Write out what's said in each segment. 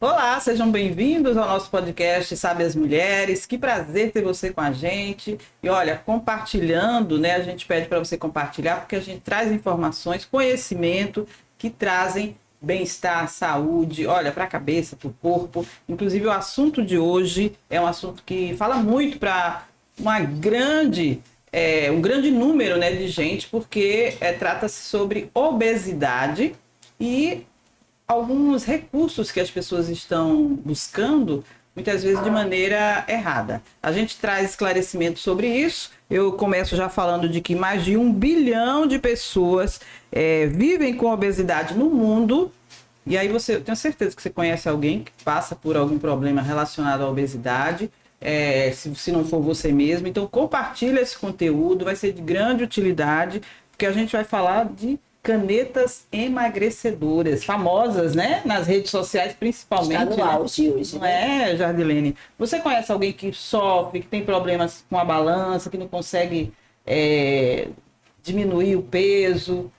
Olá, sejam bem-vindos ao nosso podcast Sabe as Mulheres. Que prazer ter você com a gente. E olha, compartilhando, né? A gente pede para você compartilhar porque a gente traz informações, conhecimento que trazem bem-estar, saúde, olha, para a cabeça, para o corpo. Inclusive, o assunto de hoje é um assunto que fala muito para um grande número, né, de gente, porque trata-se sobre obesidade e alguns recursos que as pessoas estão buscando, muitas vezes de maneira errada. A gente traz esclarecimento sobre isso. Eu começo já falando de que mais de 1 bilhão de pessoas vivem com obesidade no mundo. E aí eu tenho certeza que você conhece alguém que passa por algum problema relacionado à obesidade, se não for você mesmo. Então compartilha esse conteúdo, vai ser de grande utilidade, porque a gente vai falar de canetas emagrecedoras, famosas, né? Nas redes sociais, principalmente. Está no auge hoje, não né? é, Jardilene? Você conhece alguém que sofre, que tem problemas com a balança, que não consegue diminuir o peso?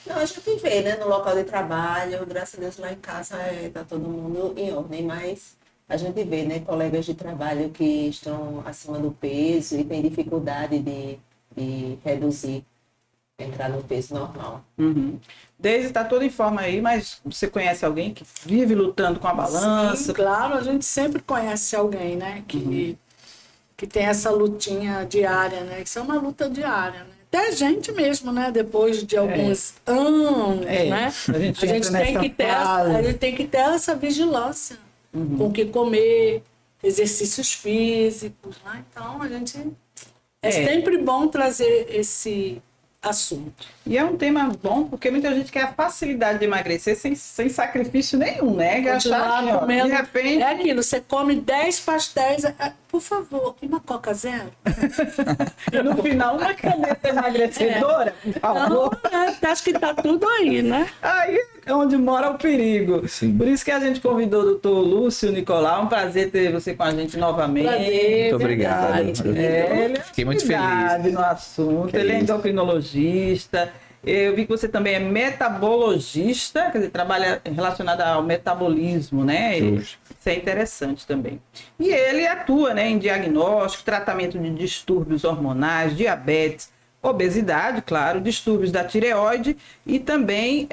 Não, a gente vê, né? No local de trabalho, graças a Deus lá em casa tá todo mundo em ordem, mas a gente vê, né? Colegas de trabalho que estão acima do peso e têm dificuldade de reduzir, entrar no peso normal. Uhum. Deise está toda em forma aí, mas você conhece alguém que vive lutando com a balança? Sim, claro, a gente sempre conhece alguém, né, que tem essa lutinha diária, né, isso é uma luta diária, né, até a gente mesmo, né, depois de alguns anos, né, a gente tem que ter essa vigilância com o que comer, exercícios físicos, né, então a gente é sempre bom trazer esse assunto. E é um tema bom, porque muita gente quer a facilidade de emagrecer sem sacrifício nenhum, né? Continuar comendo. De repente... É aquilo, você come 10 pastéis, por favor, e uma Coca Zero? E no final, uma caneta emagrecedora, por favor. Não, acho que tá tudo aí, né? Aí é onde mora o perigo. Sim. Por isso que a gente convidou o doutor Lúcio Nicolau. Um prazer ter você com a gente novamente. Prazer, Muito obrigado. Ele Fiquei muito feliz. no assunto. Que Ele é isso. endocrinologista. Eu vi que você também é metabologista, quer dizer, trabalha relacionado ao metabolismo, né? Isso é interessante também. E ele atua, né, em diagnóstico, tratamento de distúrbios hormonais, diabetes, obesidade, claro, distúrbios da tireoide e também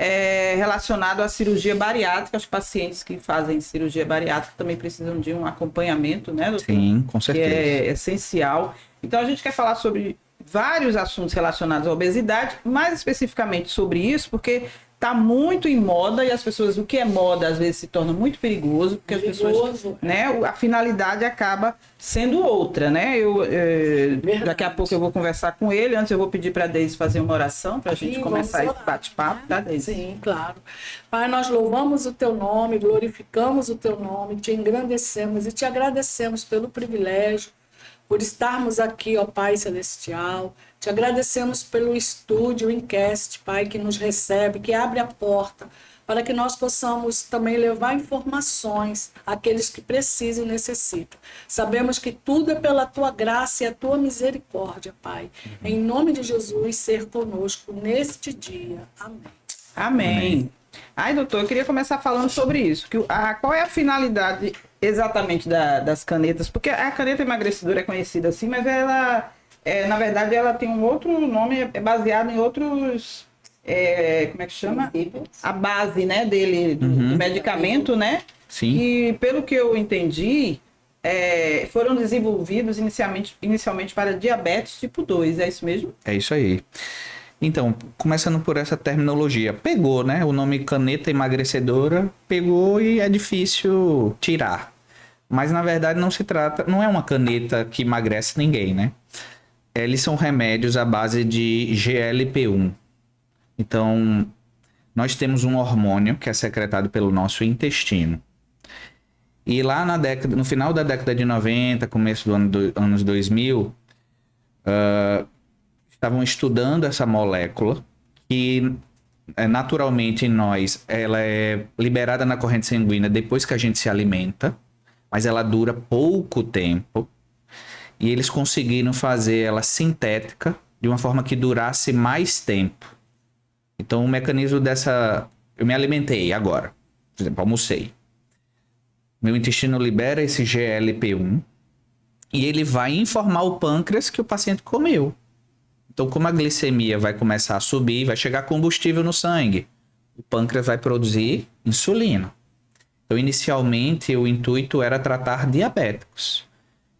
relacionado à cirurgia bariátrica. Os pacientes que fazem cirurgia bariátrica também precisam de um acompanhamento, né, doutor? Sim, com Que certeza. é essencial. Então a gente quer falar sobre vários assuntos relacionados à obesidade, mais especificamente sobre isso, porque está muito em moda e as pessoas, o que é moda às vezes se torna muito perigoso, porque as pessoas, né, a finalidade acaba sendo outra, né? Daqui a pouco eu vou conversar com ele, antes eu vou pedir para a Deise fazer uma oração para a gente começar esse bate-papo, tá, Deise? Sim, claro. Pai, nós louvamos o teu nome, glorificamos o teu nome, te engrandecemos e te agradecemos pelo privilégio por estarmos aqui, ó Pai Celestial. Te agradecemos pelo estúdio Incast, Pai, que nos recebe, que abre a porta para que nós possamos também levar informações àqueles que precisam e necessitam. Sabemos que tudo é pela tua graça e a tua misericórdia, Pai. Em nome de Jesus, ser conosco neste dia. Amém. Amém. Ai, doutor, eu queria começar falando sobre isso. Qual é a finalidade exatamente das canetas? Porque a caneta emagrecedora é conhecida assim, mas ela, na verdade, ela tem um outro nome, é baseado em outros... como é que chama? A base, né, dele, do medicamento, né? Sim. E, pelo que eu entendi, foram desenvolvidos inicialmente para diabetes tipo 2, é isso mesmo? É isso aí. Então, começando por essa terminologia, pegou, né? O nome caneta emagrecedora pegou e é difícil tirar. Mas na verdade não é uma caneta que emagrece ninguém, né? Eles são remédios à base de GLP-1. Então, nós temos um hormônio que é secretado pelo nosso intestino. E lá no final da década de 90, começo dos anos 2000, estavam estudando essa molécula que naturalmente em nós ela é liberada na corrente sanguínea depois que a gente se alimenta, mas ela dura pouco tempo. E eles conseguiram fazer ela sintética de uma forma que durasse mais tempo. Então o mecanismo dessa... Eu me alimentei agora, por exemplo, almocei. Meu intestino libera esse GLP-1 e ele vai informar o pâncreas que o paciente comeu. Então, como a glicemia vai começar a subir, vai chegar combustível no sangue, o pâncreas vai produzir insulina. Então, inicialmente, o intuito era tratar diabéticos.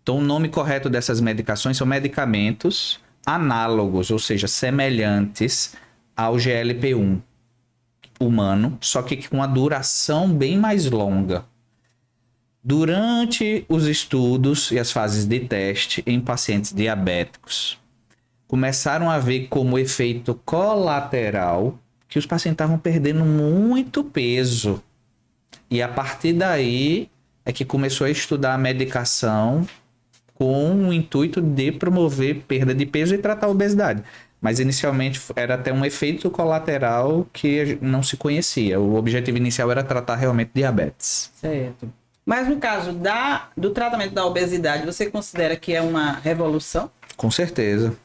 Então, o nome correto dessas medicações são medicamentos análogos, ou seja, semelhantes ao GLP-1 humano, só que com uma duração bem mais longa. Durante os estudos e as fases de teste em pacientes diabéticos, começaram a ver como efeito colateral que os pacientes estavam perdendo muito peso. E a partir daí é que começou a estudar a medicação com o intuito de promover perda de peso e tratar a obesidade. Mas inicialmente era até um efeito colateral que não se conhecia. O objetivo inicial era tratar realmente diabetes. Certo. Mas no caso do tratamento da obesidade, você considera que é uma revolução? Com certeza.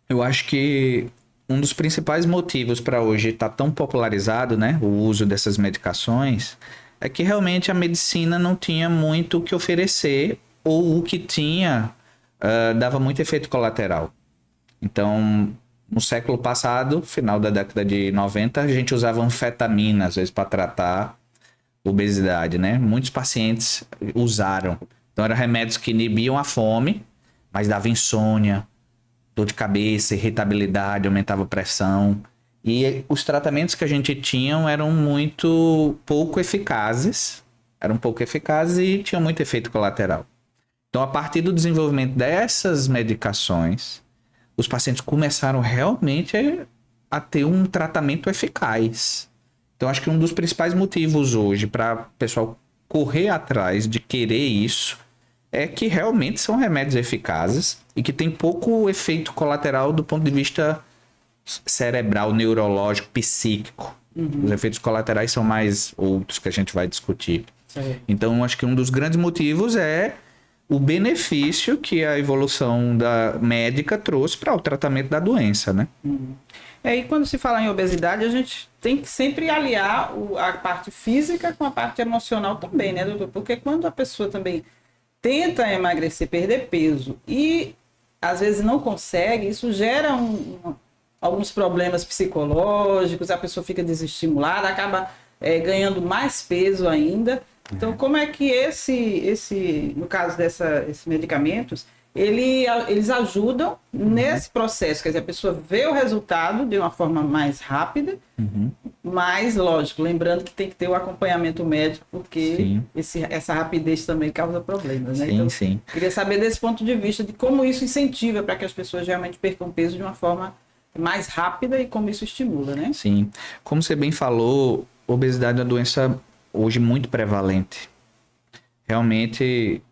Eu acho que um dos principais motivos para hoje estar tão popularizado, né, o uso dessas medicações, é que realmente a medicina não tinha muito o que oferecer, ou o que tinha dava muito efeito colateral. Então, no século passado, final da década de 90, a gente usava anfetamina, às vezes, para tratar obesidade, né? Muitos pacientes usaram. Então, eram remédios que inibiam a fome, mas dava insônia, dor de cabeça, irritabilidade, aumentava a pressão. E os tratamentos que a gente tinha eram muito pouco eficazes. Eram pouco eficazes e tinham muito efeito colateral. Então, a partir do desenvolvimento dessas medicações, os pacientes começaram realmente a ter um tratamento eficaz. Então, acho que um dos principais motivos hoje para o pessoal correr atrás de querer isso é que realmente são remédios eficazes e que tem pouco efeito colateral do ponto de vista cerebral, neurológico, psíquico. Os efeitos colaterais são mais outros que a gente vai discutir. Então, acho que um dos grandes motivos é o benefício que a evolução da médica trouxe para o tratamento da doença, né? E quando se fala em obesidade, a gente tem que sempre aliar a parte física com a parte emocional também, né, doutor? Porque quando a pessoa também tenta emagrecer, perder peso e às vezes não consegue, isso gera alguns problemas psicológicos, a pessoa fica desestimulada, acaba ganhando mais peso ainda. Então, como é que no caso desses medicamentos, eles ajudam nesse processo? Quer dizer, a pessoa vê o resultado de uma forma mais rápida, mas, lógico, lembrando que tem que ter o acompanhamento médico, porque essa rapidez também causa problemas, né? Sim, então, sim. queria saber desse ponto de vista de como isso incentiva para que as pessoas realmente percam peso de uma forma mais rápida e como isso estimula, né? Sim. Como você bem falou, obesidade é uma doença hoje muito prevalente. Realmente,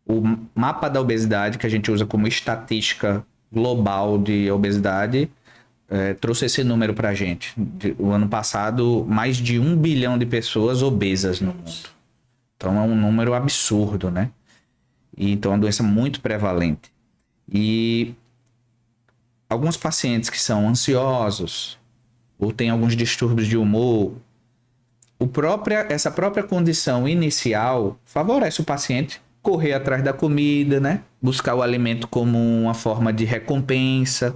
o mapa da obesidade, que a gente usa como estatística global de obesidade, trouxe esse número para a gente. O ano passado, mais de 1 bilhão de pessoas obesas no mundo. Então, é um número absurdo, né? Então, é uma doença muito prevalente. E alguns pacientes que são ansiosos ou têm alguns distúrbios de humor, essa própria condição inicial favorece o paciente correr atrás da comida, né? Buscar o alimento como uma forma de recompensa.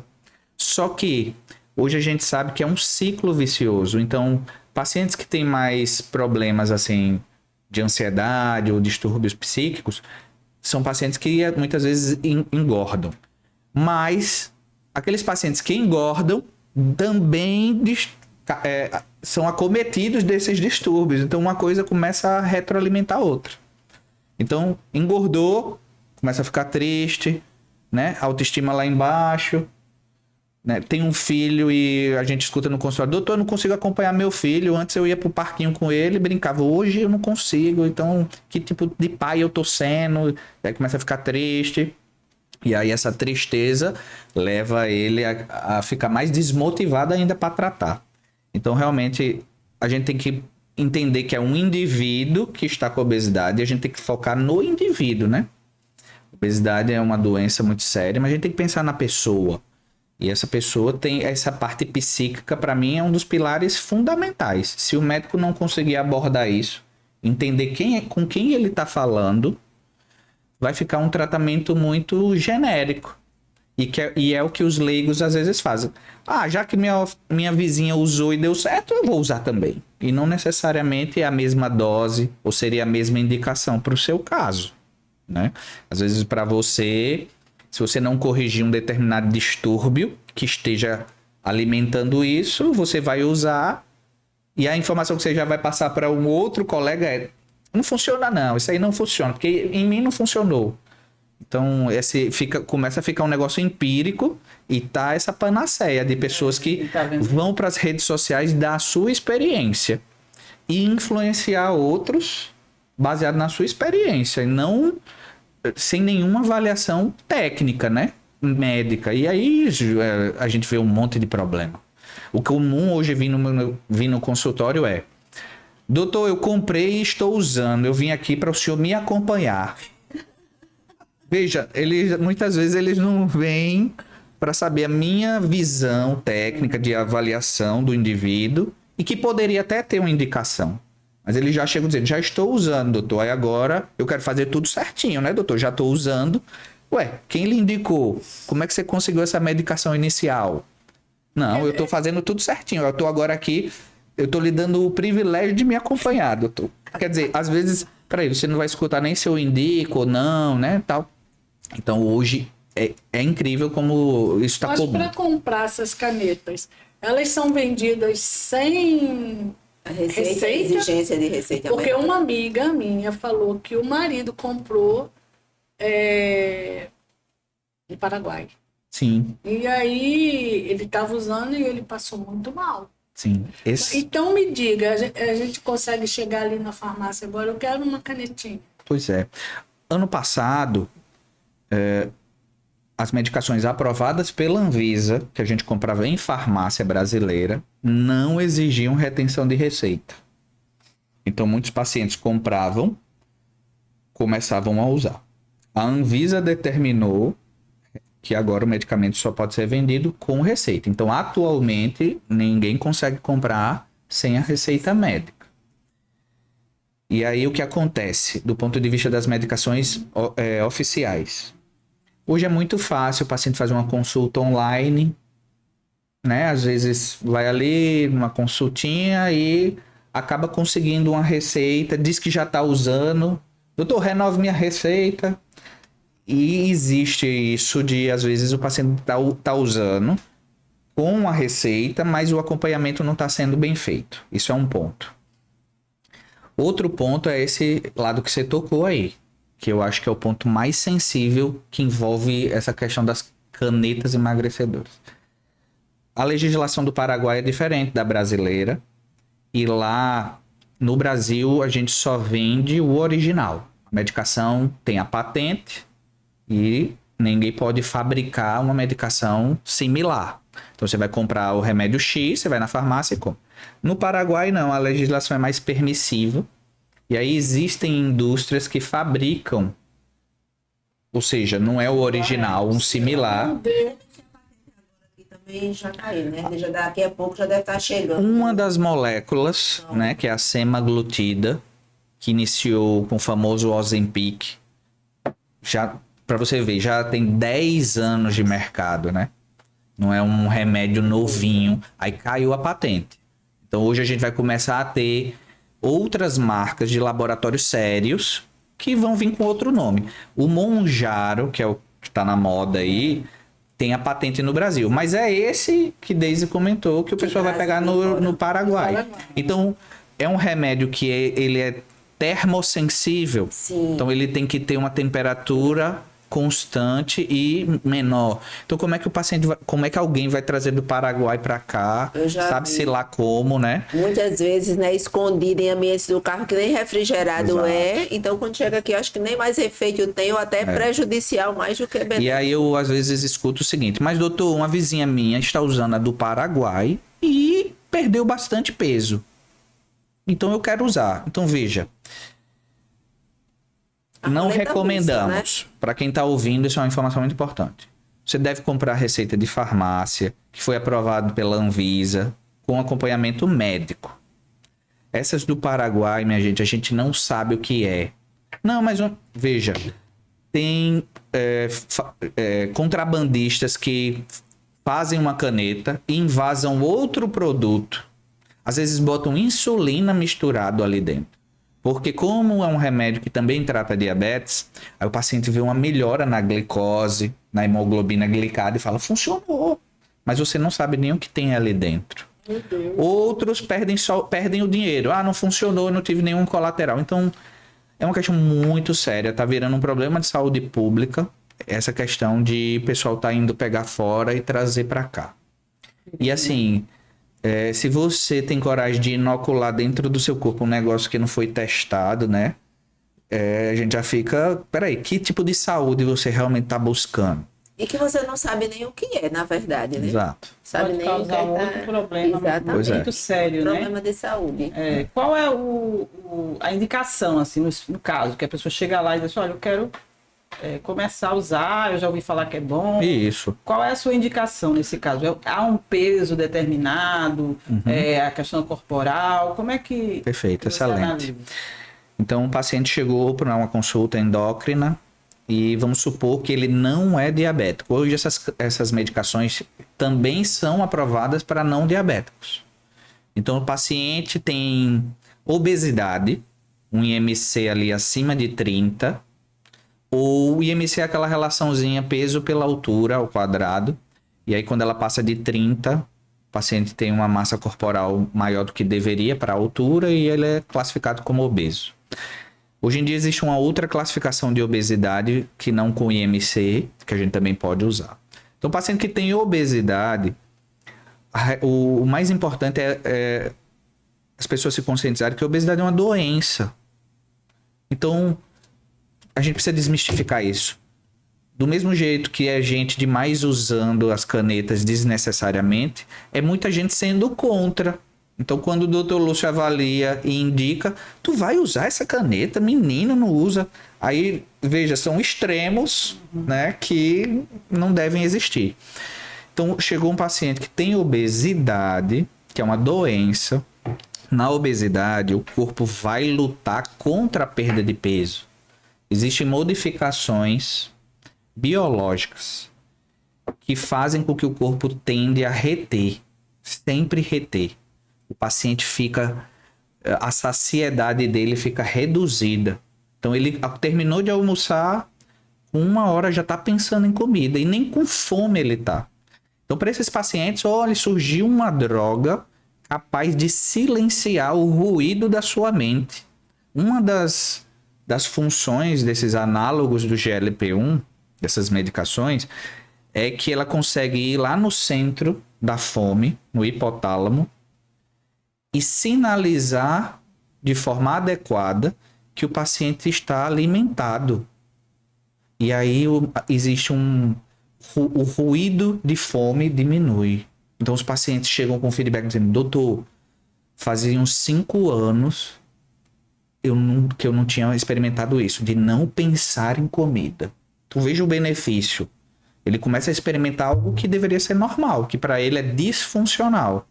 Só que hoje a gente sabe que é um ciclo vicioso. Então, pacientes que têm mais problemas assim de ansiedade ou distúrbios psíquicos são pacientes que muitas vezes engordam. Mas aqueles pacientes que engordam também são acometidos desses distúrbios. Então, uma coisa começa a retroalimentar a outra. Então, engordou, começa a ficar triste, né? Autoestima lá embaixo. Né? Tem um filho e a gente escuta no consultório: doutor, eu não consigo acompanhar meu filho. Antes eu ia pro parquinho com ele, brincava. Hoje eu não consigo. Então, que tipo de pai eu tô sendo? Aí começa a ficar triste. E aí essa tristeza leva ele a ficar mais desmotivado ainda para tratar. Então, realmente, a gente tem que entender que é um indivíduo que está com obesidade e a gente tem que focar no indivíduo, né? Obesidade é uma doença muito séria, mas a gente tem que pensar na pessoa. E essa pessoa tem essa parte psíquica, para mim, é um dos pilares fundamentais. Se o médico não conseguir abordar isso, entender com quem ele está falando, vai ficar um tratamento muito genérico. E é o que os leigos às vezes fazem. Ah, já que minha vizinha usou e deu certo, eu vou usar também. E não necessariamente é a mesma dose ou seria a mesma indicação para o seu caso, né? Às vezes para você, se você não corrigir um determinado distúrbio que esteja alimentando isso, você vai usar e a informação que você já vai passar para um outro colega é: não funciona não, isso aí não funciona, porque em mim não funcionou. Então, começa a ficar um negócio empírico e tá essa panaceia de pessoas que vão para as redes sociais dar a sua experiência e influenciar outros baseado na sua experiência, e não sem nenhuma avaliação técnica, né? Médica. E aí a gente vê um monte de problema. O comum hoje vir no consultório é: doutor, eu comprei e estou usando, eu vim aqui para o senhor me acompanhar. Veja, muitas vezes eles não vêm para saber a minha visão técnica de avaliação do indivíduo e que poderia até ter uma indicação. Mas eles já chegam dizendo: já estou usando, doutor, aí agora eu quero fazer tudo certinho, né, doutor? Já estou usando. Ué, quem lhe indicou? Como é que você conseguiu essa medicação inicial? Não, eu estou fazendo tudo certinho. Eu estou agora aqui, eu estou lhe dando o privilégio de me acompanhar, doutor. Quer dizer, às vezes, peraí, você não vai escutar nem se eu indico ou não, né, tal. Então, hoje, é incrível como isso está comum. Mas para comprar essas canetas, elas são vendidas sem receita, exigência de receita. Porque uma amiga minha falou que o marido comprou no Paraguai. Sim. E aí, ele estava usando e ele passou muito mal. Sim. Então, me diga, a gente consegue chegar ali na farmácia agora, eu quero uma canetinha. Pois é. Ano passado, as medicações aprovadas pela Anvisa, que a gente comprava em farmácia brasileira, não exigiam retenção de receita. Então, muitos pacientes compravam, começavam a usar. A Anvisa determinou que agora o medicamento só pode ser vendido com receita. Então, atualmente, ninguém consegue comprar sem a receita médica. E aí, o que acontece do ponto de vista das medicações oficiais? Hoje é muito fácil o paciente fazer uma consulta online, né? Às vezes vai ali numa consultinha e acaba conseguindo uma receita, diz que já está usando. Doutor, renove minha receita. E existe isso de, às vezes, o paciente tá usando com a receita, mas o acompanhamento não está sendo bem feito. Isso é um ponto. Outro ponto é esse lado que você tocou aí, que eu acho que é o ponto mais sensível que envolve essa questão das canetas emagrecedoras. A legislação do Paraguai é diferente da brasileira, e lá no Brasil a gente só vende o original. A medicação tem a patente e ninguém pode fabricar uma medicação similar. Então você vai comprar o remédio X, você vai na farmácia e compra. No Paraguai não, a legislação é mais permissiva. E aí existem indústrias que fabricam, ou seja, não é o original, um similar. Também já tá aí, né? Já daqui a pouco já deve estar chegando. Uma das moléculas, né, que é a semaglutida, que iniciou com o famoso Ozempic, já, para você ver, já tem 10 anos de mercado, né? Não é um remédio novinho. Aí caiu a patente. Então hoje a gente vai começar a ter outras marcas de laboratórios sérios que vão vir com outro nome. O Mounjaro, que é o que está na moda aí, tem a patente no Brasil. Mas é esse que Daisy comentou que o pessoal vai pegar no Paraguai. Então, é um remédio que ele é termossensível. Sim. Então, ele tem que ter uma temperatura constante e menor. Então, como é que o paciente como é que alguém vai trazer do Paraguai para cá? Sabe-se lá como, né? Muitas vezes, né, escondido em ambientes do carro que nem refrigerado. Exato. Então, quando chega aqui, eu acho que nem mais efeito tem ou até prejudicial mais do que benéfico. E aí eu, às vezes, escuto o seguinte: mas doutor, uma vizinha minha está usando a do Paraguai e perdeu bastante peso. Então, eu quero usar. Então, veja. Não recomendamos. Né? Para quem está ouvindo, isso é uma informação muito importante. Você deve comprar receita de farmácia, que foi aprovado pela Anvisa, com acompanhamento médico. Essas do Paraguai, minha gente, a gente não sabe o que é. Não, mas veja, tem contrabandistas que fazem uma caneta e invasam outro produto. Às vezes botam insulina misturado ali dentro. Porque como é um remédio que também trata diabetes, aí o paciente vê uma melhora na glicose, na hemoglobina glicada e fala, funcionou. Mas você não sabe nem o que tem ali dentro. Meu Deus. Outros perdem o dinheiro. Ah, não funcionou, não tive nenhum colateral. Então, é uma questão muito séria. Tá virando um problema de saúde pública. Essa questão de o pessoal tá indo pegar fora e trazer para cá. E assim, se você tem coragem de inocular dentro do seu corpo um negócio que não foi testado, né? A gente já fica... Peraí, que tipo de saúde você realmente tá buscando? E que você não sabe nem o que é, na verdade, né? Exato. Sabe Pode nem o que causar é. outro problema Pois é. muito sério, né? Problema de saúde. Qual é a indicação, assim, no caso, que a pessoa chega lá e diz, olha, eu quero começar a usar, eu já ouvi falar que é bom. Isso. Qual é a sua indicação nesse caso? Há um peso determinado? A questão corporal? Como é que... Perfeito, que você excelente. analisa? Então, o paciente chegou para uma consulta endócrina e vamos supor que ele não é diabético. Hoje, essas medicações também são aprovadas para não diabéticos. Então, o paciente tem obesidade, um IMC ali acima de 30, ou o IMC é aquela relaçãozinha peso pela altura ao quadrado. E aí, quando ela passa de 30, o paciente tem uma massa corporal maior do que deveria para a altura e ele é classificado como obeso. Hoje em dia existe uma outra classificação de obesidade que não com IMC, que a gente também pode usar. Então, o paciente que tem obesidade, o mais importante é as pessoas se conscientizarem que a obesidade é uma doença. Então, a gente precisa desmistificar isso. Do mesmo jeito que é gente demais usando as canetas desnecessariamente, é muita gente sendo contra. Então, quando o Dr. Lúcio avalia e indica, tu vai usar essa caneta? Menino, não usa. Aí, veja, são extremos, né, que não devem existir. Então, chegou um paciente que tem obesidade, que é uma doença. Na obesidade, o corpo vai lutar contra a perda de peso. Existem modificações biológicas que fazem com que o corpo tende a reter, sempre reter. O paciente a saciedade dele fica reduzida. Então ele terminou de almoçar, 1 hora já está pensando em comida e nem com fome ele está. Então para esses pacientes, olha, surgiu uma droga capaz de silenciar o ruído da sua mente. Uma das funções desses análogos do GLP-1, dessas medicações, é que ela consegue ir lá no centro da fome, no hipotálamo, e sinalizar de forma adequada que o paciente está alimentado. E aí existe o ruído de fome diminui. Então os pacientes chegam com feedback dizendo, doutor, fazia uns 5 anos que eu não tinha experimentado isso, de não pensar em comida. Tu veja o benefício. Ele começa a experimentar algo que deveria ser normal, que para ele é disfuncional.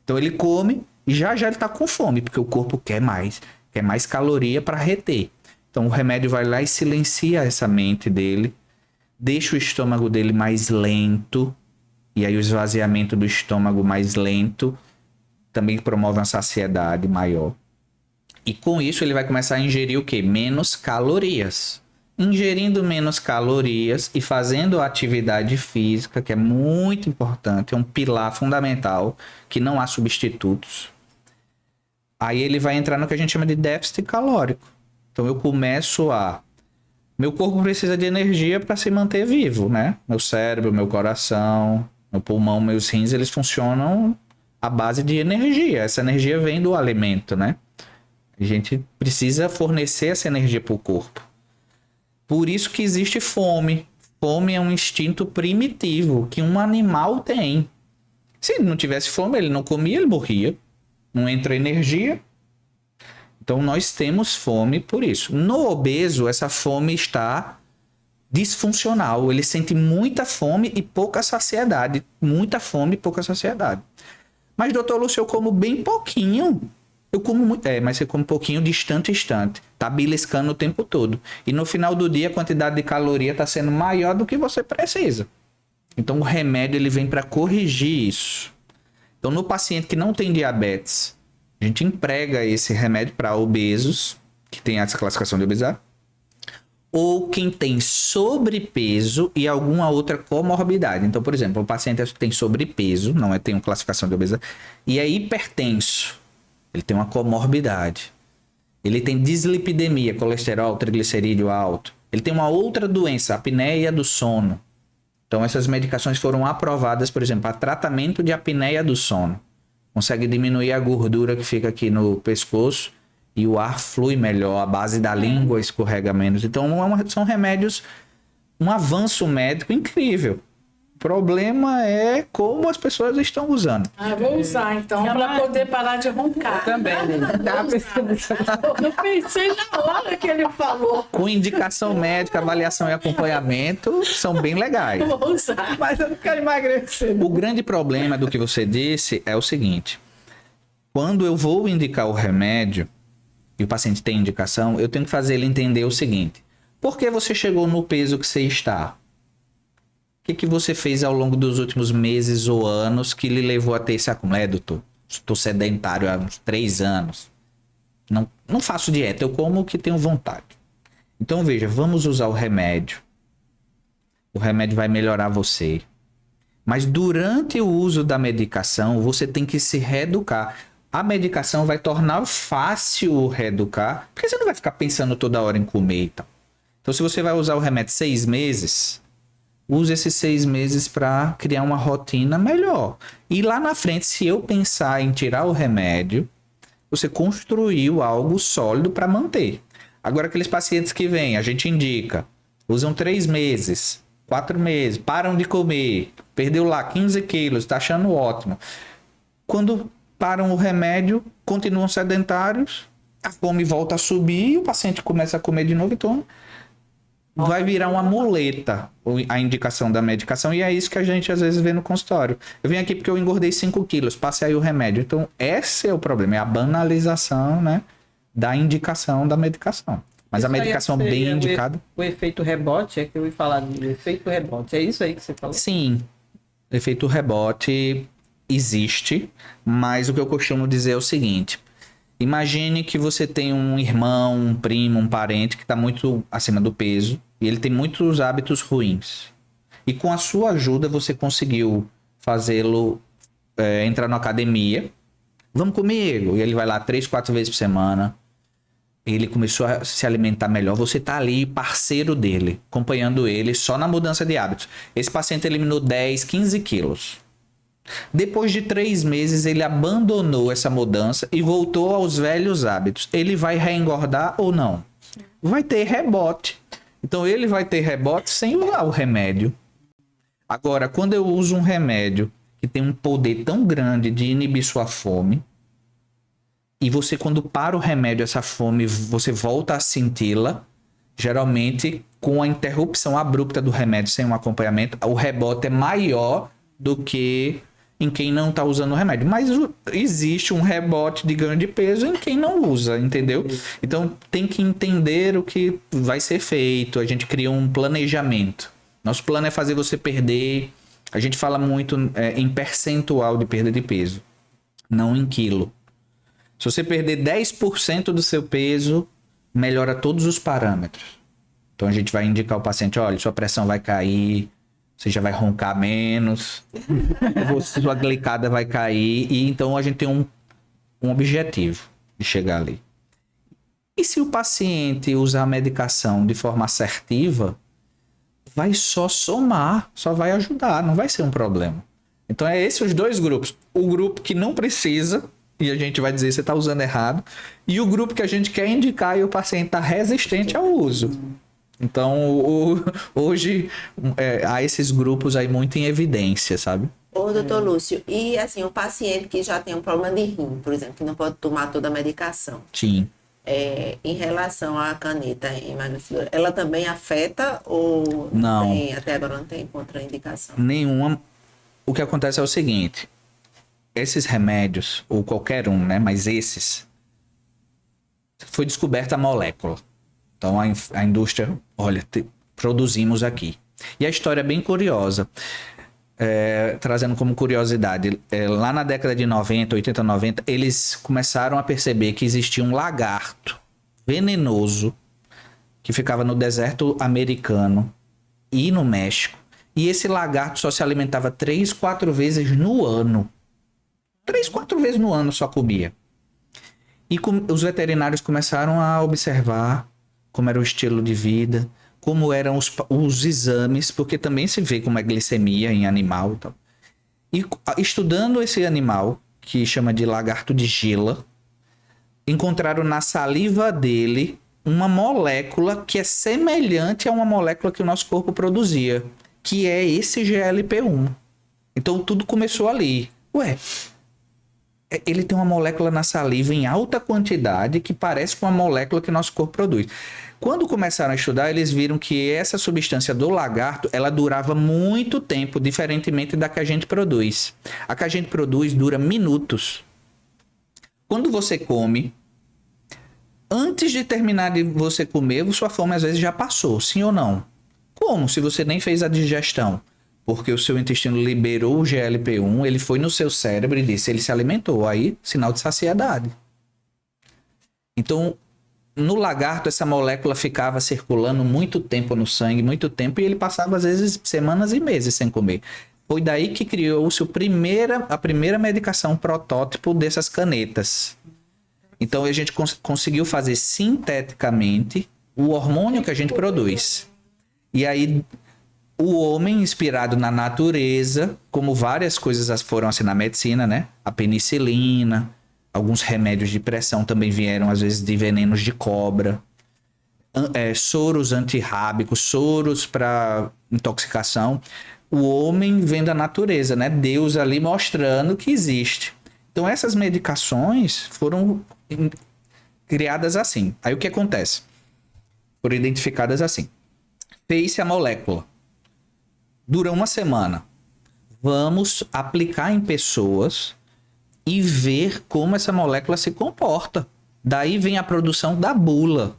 Então ele come e já ele está com fome, porque o corpo quer mais caloria para reter. Então o remédio vai lá e silencia essa mente dele, deixa o estômago dele mais lento, e aí o esvaziamento do estômago mais lento também promove uma saciedade maior. E com isso ele vai começar a ingerir o quê? Menos calorias. Ingerindo menos calorias e fazendo atividade física, que é muito importante, é um pilar fundamental, que não há substitutos. Aí ele vai entrar no que a gente chama de déficit calórico. Então eu começo meu corpo precisa de energia para se manter vivo, né? Meu cérebro, meu coração, meu pulmão, meus rins, eles funcionam à base de energia. Essa energia vem do alimento, né? A gente precisa fornecer essa energia para o corpo. Por isso que existe fome. Fome é um instinto primitivo que um animal tem. Se ele não tivesse fome, ele não comia, ele morria. Não entra energia. Então nós temos fome por isso. No obeso, essa fome está disfuncional. Ele sente muita fome e pouca saciedade. Muita fome e pouca saciedade. Mas, doutor Lúcio, eu como bem pouquinho. Eu como muito, mas você come um pouquinho distante. Tá beliscando o tempo todo. E no final do dia, a quantidade de caloria tá sendo maior do que você precisa. Então, o remédio ele vem para corrigir isso. Então, no paciente que não tem diabetes, a gente emprega esse remédio para obesos, que tem essa classificação de obesidade, ou quem tem sobrepeso e alguma outra comorbidade. Então, por exemplo, o paciente tem sobrepeso, não é, tem uma classificação de obesidade, e é hipertenso. Ele tem uma comorbidade. Ele tem dislipidemia, colesterol, triglicerídeo alto. Ele tem uma outra doença, a apneia do sono. Então, essas medicações foram aprovadas, por exemplo, para tratamento de apneia do sono. Consegue diminuir a gordura que fica aqui no pescoço e o ar flui melhor, a base da língua escorrega menos. Então, são remédios, um avanço médico incrível. O problema é como as pessoas estão usando. Eu vou usar, então, para poder parar de roncar. Também, tava pensando nisso. Eu pensei na hora que ele falou. Com indicação médica, avaliação e acompanhamento, são bem legais. Eu vou usar. Mas eu não quero emagrecer. O grande problema do que você disse é o seguinte. Quando eu vou indicar o remédio, e o paciente tem indicação, eu tenho que fazer ele entender o seguinte. Por que você chegou no peso que você está? O que você fez ao longo dos últimos meses ou anos que lhe levou a ter esse acúmulo? Doutor, estou sedentário há uns 3 anos. Não faço dieta, eu como o que tenho vontade. Então, veja, vamos usar o remédio. O remédio vai melhorar você. Mas durante o uso da medicação, você tem que se reeducar. A medicação vai tornar fácil o reeducar, porque você não vai ficar pensando toda hora em comer e tal. Então, se você vai usar o remédio 6 meses... use esses 6 meses para criar uma rotina melhor. E lá na frente, se eu pensar em tirar o remédio, você construiu algo sólido para manter. Agora, aqueles pacientes que vêm, a gente indica, usam 3 meses, 4 meses, param de comer, perdeu lá 15 quilos, está achando ótimo. Quando param o remédio, continuam sedentários, a fome volta a subir e o paciente começa a comer de novo, então... vai virar uma muleta a indicação da medicação e é isso que a gente às vezes vê no consultório. Eu vim aqui porque eu engordei 5 quilos, passei aí o remédio. Então, esse é o problema, é a banalização, né, da indicação da medicação. Mas Isso a medicação aí bem seria indicada... O efeito rebote, é que eu ia falar do efeito rebote. É isso aí que você falou? Sim, efeito rebote existe, mas o que eu costumo dizer é o seguinte... imagine que você tem um irmão, um primo, um parente que está muito acima do peso e ele tem muitos hábitos ruins. E com a sua ajuda você conseguiu fazê-lo entrar na academia. Vamos comigo! E ele vai lá 3, 4 vezes por semana. Ele começou a se alimentar melhor. Você está ali parceiro dele, acompanhando ele só na mudança de hábitos. Esse paciente eliminou 10, 15 quilos. Depois de 3 meses, ele abandonou essa mudança e voltou aos velhos hábitos. Ele vai reengordar ou não? Vai ter rebote. Então, ele vai ter rebote sem usar o remédio. Agora, quando eu uso um remédio que tem um poder tão grande de inibir sua fome, e você, quando para o remédio, essa fome, você volta a senti-la, geralmente, com a interrupção abrupta do remédio sem um acompanhamento, o rebote é maior do que em quem não está usando o remédio. Mas existe um rebote de ganho de peso em quem não usa, entendeu? Então, tem que entender o que vai ser feito. A gente cria um planejamento. Nosso plano é fazer você perder... A gente fala muito em percentual de perda de peso, não em quilo. Se você perder 10% do seu peso, melhora todos os parâmetros. Então, a gente vai indicar ao paciente, olha, sua pressão vai cair... você já vai roncar menos, sua glicada vai cair, e então a gente tem um objetivo de chegar ali. E se o paciente usar a medicação de forma assertiva, vai só somar, só vai ajudar, não vai ser um problema. Então é esses os 2 grupos. O grupo que não precisa, e a gente vai dizer que você está usando errado, e o grupo que a gente quer indicar e o paciente está resistente ao uso. Então, hoje, há esses grupos aí muito em evidência, sabe? Ô, doutor Lúcio, e assim, o paciente que já tem um problema de rim, por exemplo, que não pode tomar toda a medicação, Sim. Em relação à caneta emagrecedora, ela também afeta ou Não. até agora não tem contraindicação? Nenhuma. O que acontece é o seguinte, esses remédios, ou qualquer um, né, mas esses, foi descoberta a molécula. Então a indústria, olha, produzimos aqui. E a história é bem curiosa. Trazendo como curiosidade, lá na década de 90, 80, 90, eles começaram a perceber que existia um lagarto venenoso que ficava no deserto americano e no México. E esse lagarto só se alimentava 3, 4 vezes no ano. 3, 4 vezes no ano só comia. E os veterinários começaram a observar como era o estilo de vida, como eram os exames, porque também se vê como é glicemia em animal e tal. E estudando esse animal, que chama de lagarto de Gila, encontraram na saliva dele uma molécula que é semelhante a uma molécula que o nosso corpo produzia, que é esse GLP-1. Então tudo começou ali. Ué, ele tem uma molécula na saliva em alta quantidade que parece com a molécula que o nosso corpo produz. Quando começaram a estudar, eles viram que essa substância do lagarto, ela durava muito tempo, diferentemente da que a gente produz. A que a gente produz dura minutos. Quando você come, antes de terminar de você comer, sua fome às vezes já passou, sim ou não? Como? Se você nem fez a digestão. Porque o seu intestino liberou o GLP-1, ele foi no seu cérebro e disse, ele se alimentou. Aí, sinal de saciedade. Então, no lagarto, essa molécula ficava circulando muito tempo no sangue, muito tempo, e ele passava, às vezes, semanas e meses sem comer. Foi daí que criou-se a primeira medicação protótipo dessas canetas. Então, a gente conseguiu fazer sinteticamente o hormônio que a gente produz. E aí, o homem, inspirado na natureza, como várias coisas foram assim na medicina, né? A penicilina, alguns remédios de pressão também vieram, às vezes, de venenos de cobra. Soros antirrábicos, soros para intoxicação. O homem vem da natureza, né? Deus ali mostrando que existe. Então, essas medicações foram criadas assim. Aí, o que acontece? Foram identificadas assim. Fez-se a molécula. Dura uma semana. Vamos aplicar em pessoas e ver como essa molécula se comporta. Daí vem a produção da bula.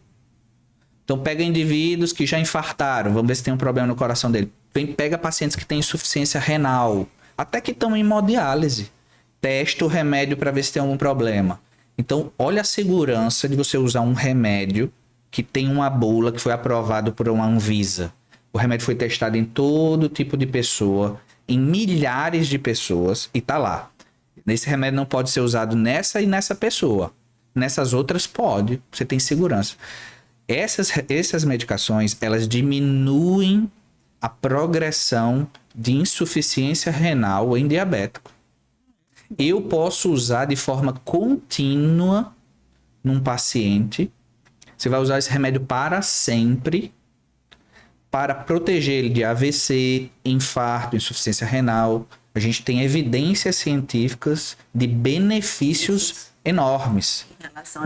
Então pega indivíduos que já infartaram, vamos ver se tem um problema no coração dele. Pega pacientes que têm insuficiência renal, até que estão em hemodiálise. Testa o remédio para ver se tem algum problema. Então olha a segurança de você usar um remédio que tem uma bula que foi aprovado por uma Anvisa. O remédio foi testado em todo tipo de pessoa, em milhares de pessoas, e tá lá. Esse remédio não pode ser usado nessa e nessa pessoa. Nessas outras pode, você tem segurança. Essas medicações, elas diminuem a progressão de insuficiência renal em diabético. Eu posso usar de forma contínua num paciente. Você vai usar esse remédio para sempre, para proteger ele de AVC, infarto, insuficiência renal. A gente tem evidências científicas de benefícios enormes.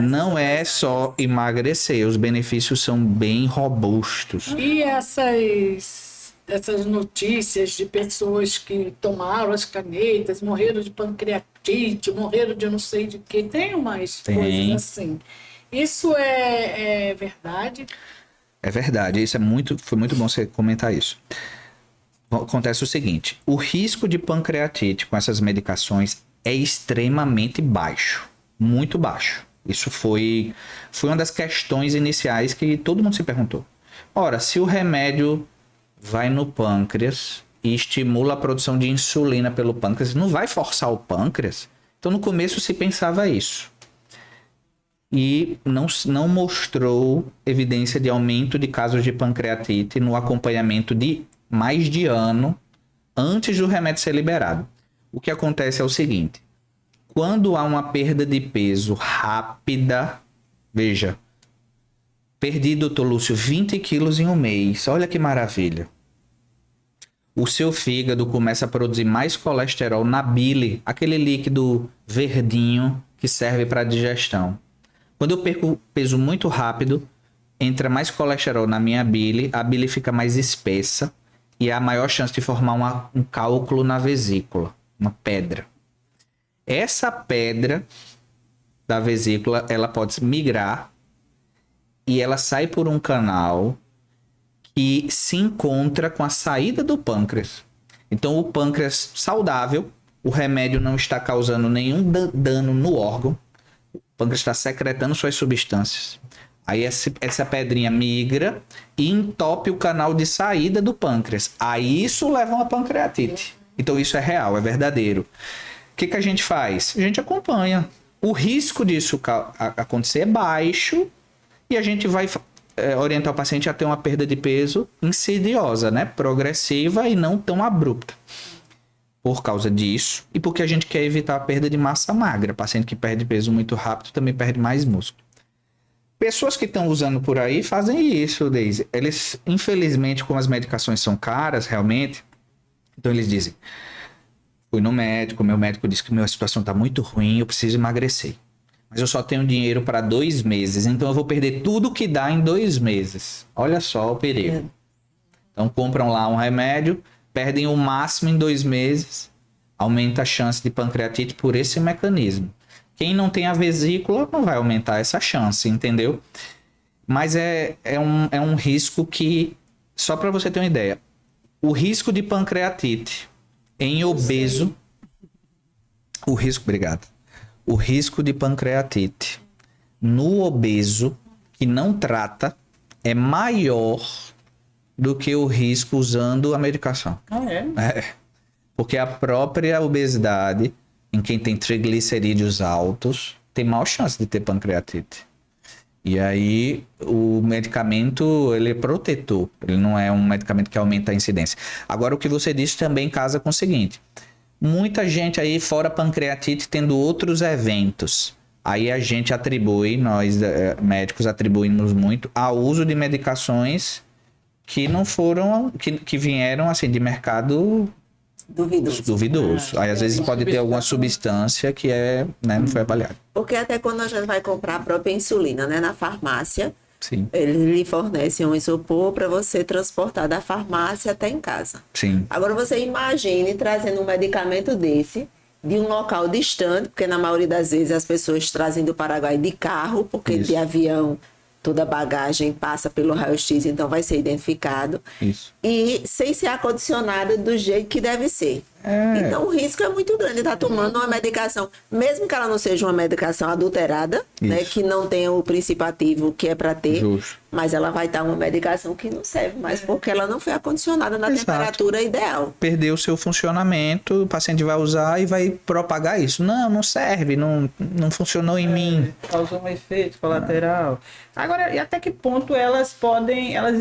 Não é só emagrecer, os benefícios são bem robustos. E essas notícias de pessoas que tomaram as canetas, morreram de pancreatite, morreram de não sei de quê, tem umas coisas assim. Isso é verdade? É verdade, foi muito bom você comentar isso. Acontece o seguinte, o risco de pancreatite com essas medicações é extremamente baixo, muito baixo. Isso foi uma das questões iniciais que todo mundo se perguntou. Ora, se o remédio vai no pâncreas e estimula a produção de insulina pelo pâncreas, não vai forçar o pâncreas? Então no começo se pensava isso. E não mostrou evidência de aumento de casos de pancreatite no acompanhamento de mais de ano antes do remédio ser liberado. O que acontece é o seguinte, quando há uma perda de peso rápida, veja, perdi, doutor Lúcio, 20 quilos em um mês, olha que maravilha. O seu fígado começa a produzir mais colesterol na bile, aquele líquido verdinho que serve para digestão. Quando eu perco peso muito rápido, entra mais colesterol na minha bile, a bile fica mais espessa e há maior chance de formar um cálculo na vesícula, uma pedra. Essa pedra da vesícula, ela pode migrar e ela sai por um canal que se encontra com a saída do pâncreas. Então, o pâncreas saudável, o remédio não está causando nenhum dano no órgão, o pâncreas está secretando suas substâncias. Aí essa pedrinha migra e entope o canal de saída do pâncreas. Aí isso leva a uma pancreatite. Então isso é real, é verdadeiro. O que a gente faz? A gente acompanha. O risco disso acontecer é baixo e a gente vai orientar o paciente a ter uma perda de peso insidiosa, né? Progressiva e não tão abrupta. Por causa disso e porque a gente quer evitar a perda de massa magra. O paciente que perde peso muito rápido também perde mais músculo. Pessoas que estão usando por aí fazem isso, Deise. Eles, infelizmente, como as medicações são caras, realmente, então eles dizem, fui no médico, meu médico disse que minha situação está muito ruim, eu preciso emagrecer. Mas eu só tenho dinheiro para 2 meses, então eu vou perder tudo que dá em 2 meses. Olha só o perigo. Então compram lá um remédio, perdem o máximo em 2 meses, aumenta a chance de pancreatite por esse mecanismo. Quem não tem a vesícula não vai aumentar essa chance, entendeu? Mas é um risco que, só para você ter uma ideia, o risco de pancreatite em obeso, o risco de pancreatite no obeso que não trata é maior do que o risco usando a medicação. Ah, é? Porque a própria obesidade, em quem tem triglicerídeos altos, tem maior chance de ter pancreatite. E aí, o medicamento, ele é protetor. Ele não é um medicamento que aumenta a incidência. Agora, o que você disse também casa com o seguinte. Muita gente aí, fora pancreatite, tendo outros eventos. Aí a gente atribui, nós médicos atribuímos muito ao uso de medicações que não foram, que vieram assim de mercado duvidoso. Aí às vezes pode ter alguma substância que não foi avaliada. Porque até quando a gente vai comprar a própria insulina, né, na farmácia, Sim. eles lhe fornecem um isopor para você transportar da farmácia até em casa. Sim. Agora você imagine trazendo um medicamento desse de um local distante, porque na maioria das vezes as pessoas trazem do Paraguai de carro, porque Isso. de avião toda a bagagem passa pelo raio-x, então vai ser identificado. Isso. E sem ser acondicionada do jeito que deve ser. Então o risco é muito grande. Está tomando uma medicação, mesmo que ela não seja uma medicação adulterada, né, que não tenha o princípio ativo que é para ter, Justo. mas ela vai estar uma medicação que não serve mais, porque ela não foi acondicionada na Exato. temperatura ideal. Perdeu o seu funcionamento, o paciente vai usar e vai propagar isso. Não serve, não funcionou em mim. Causou um efeito colateral. Agora, e até que ponto elas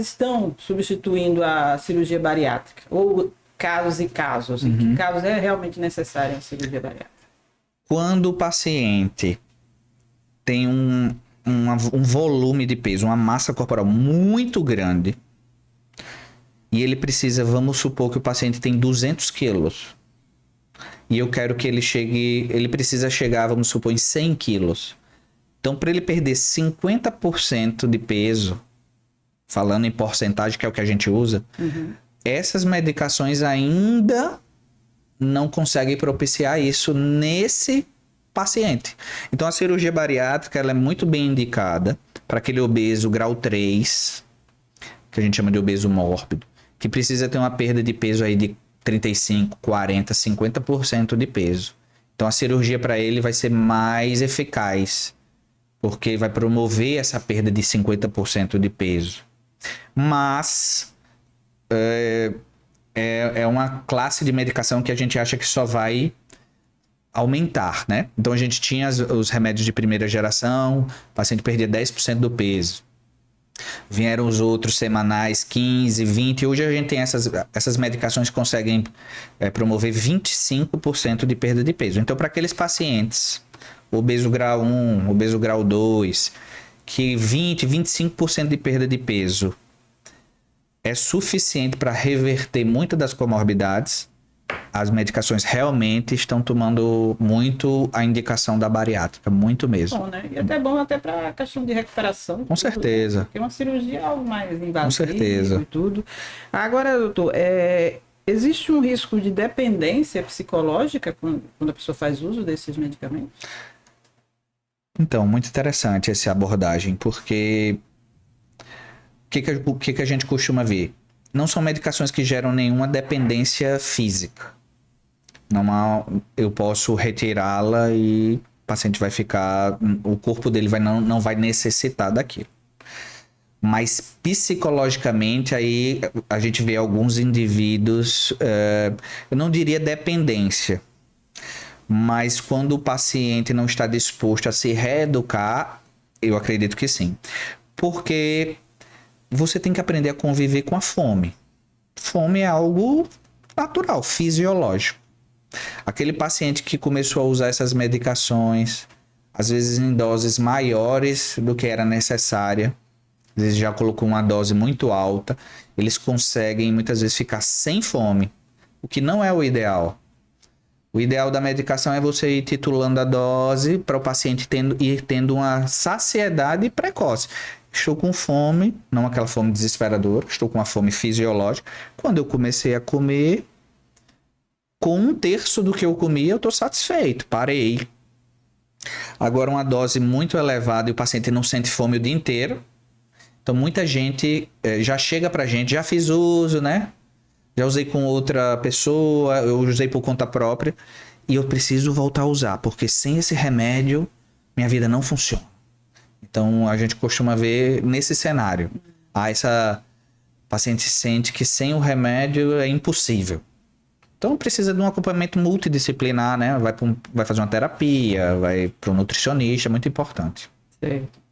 estão substituindo a cirurgia bariátrica? Ou casos e casos? Em que casos é realmente necessária a cirurgia bariátrica? Quando o paciente tem um volume de peso, uma massa corporal muito grande, e ele precisa, vamos supor que o paciente tem 200 quilos, e eu quero que ele precisa chegar, vamos supor, em 100 quilos. Então, para ele perder 50% de peso, falando em porcentagem, que é o que a gente usa, essas medicações ainda não conseguem propiciar isso nesse paciente. Então, a cirurgia bariátrica ela é muito bem indicada para aquele obeso grau 3, que a gente chama de obeso mórbido, que precisa ter uma perda de peso aí de 35, 40, 50% de peso. Então, a cirurgia para ele vai ser mais eficaz, porque vai promover essa perda de 50% de peso. Mas é uma classe de medicação que a gente acha que só vai aumentar, né? Então a gente tinha os remédios de primeira geração, o paciente perdia 10% do peso. Vieram os outros semanais, 15, 20. Hoje a gente tem essas medicações que conseguem promover 25% de perda de peso. Então, para aqueles pacientes, obeso grau 1, obeso grau 2, que 20, 25% de perda de peso é suficiente para reverter muitas das comorbidades, as medicações realmente estão tomando muito a indicação da bariátrica, muito mesmo. Bom, né? E até bom até para a questão de recuperação. Com certeza. Porque uma cirurgia é algo mais invasivo. Com certeza. E tudo. Agora, doutor, existe um risco de dependência psicológica quando a pessoa faz uso desses medicamentos? Então, muito interessante essa abordagem, porque que a gente costuma ver? Não são medicações que geram nenhuma dependência física. Eu posso retirá-la e o paciente vai ficar... O corpo dele não vai necessitar daquilo. Mas psicologicamente, aí a gente vê alguns indivíduos... eu não diria dependência. Mas quando o paciente não está disposto a se reeducar, eu acredito que sim. Porque você tem que aprender a conviver com a fome. Fome é algo natural, fisiológico. Aquele paciente que começou a usar essas medicações, às vezes em doses maiores do que era necessária, às vezes já colocou uma dose muito alta, eles conseguem muitas vezes ficar sem fome, o que não é o ideal. O ideal da medicação é você ir titulando a dose para o paciente ir tendo uma saciedade precoce. Estou com fome, não aquela fome desesperadora, estou com uma fome fisiológica. Quando eu comecei a comer, com 1/3 do que eu comia, eu estou satisfeito, parei. Agora, uma dose muito elevada e o paciente não sente fome o dia inteiro. Então, muita gente já chega para a gente, já fiz uso, né? Já usei com outra pessoa, eu usei por conta própria e eu preciso voltar a usar, porque sem esse remédio, minha vida não funciona. Então, a gente costuma ver nesse cenário. Essa paciente sente que sem o remédio é impossível. Então, precisa de um acompanhamento multidisciplinar, né? Vai fazer uma terapia, vai para um nutricionista, muito importante. Certo.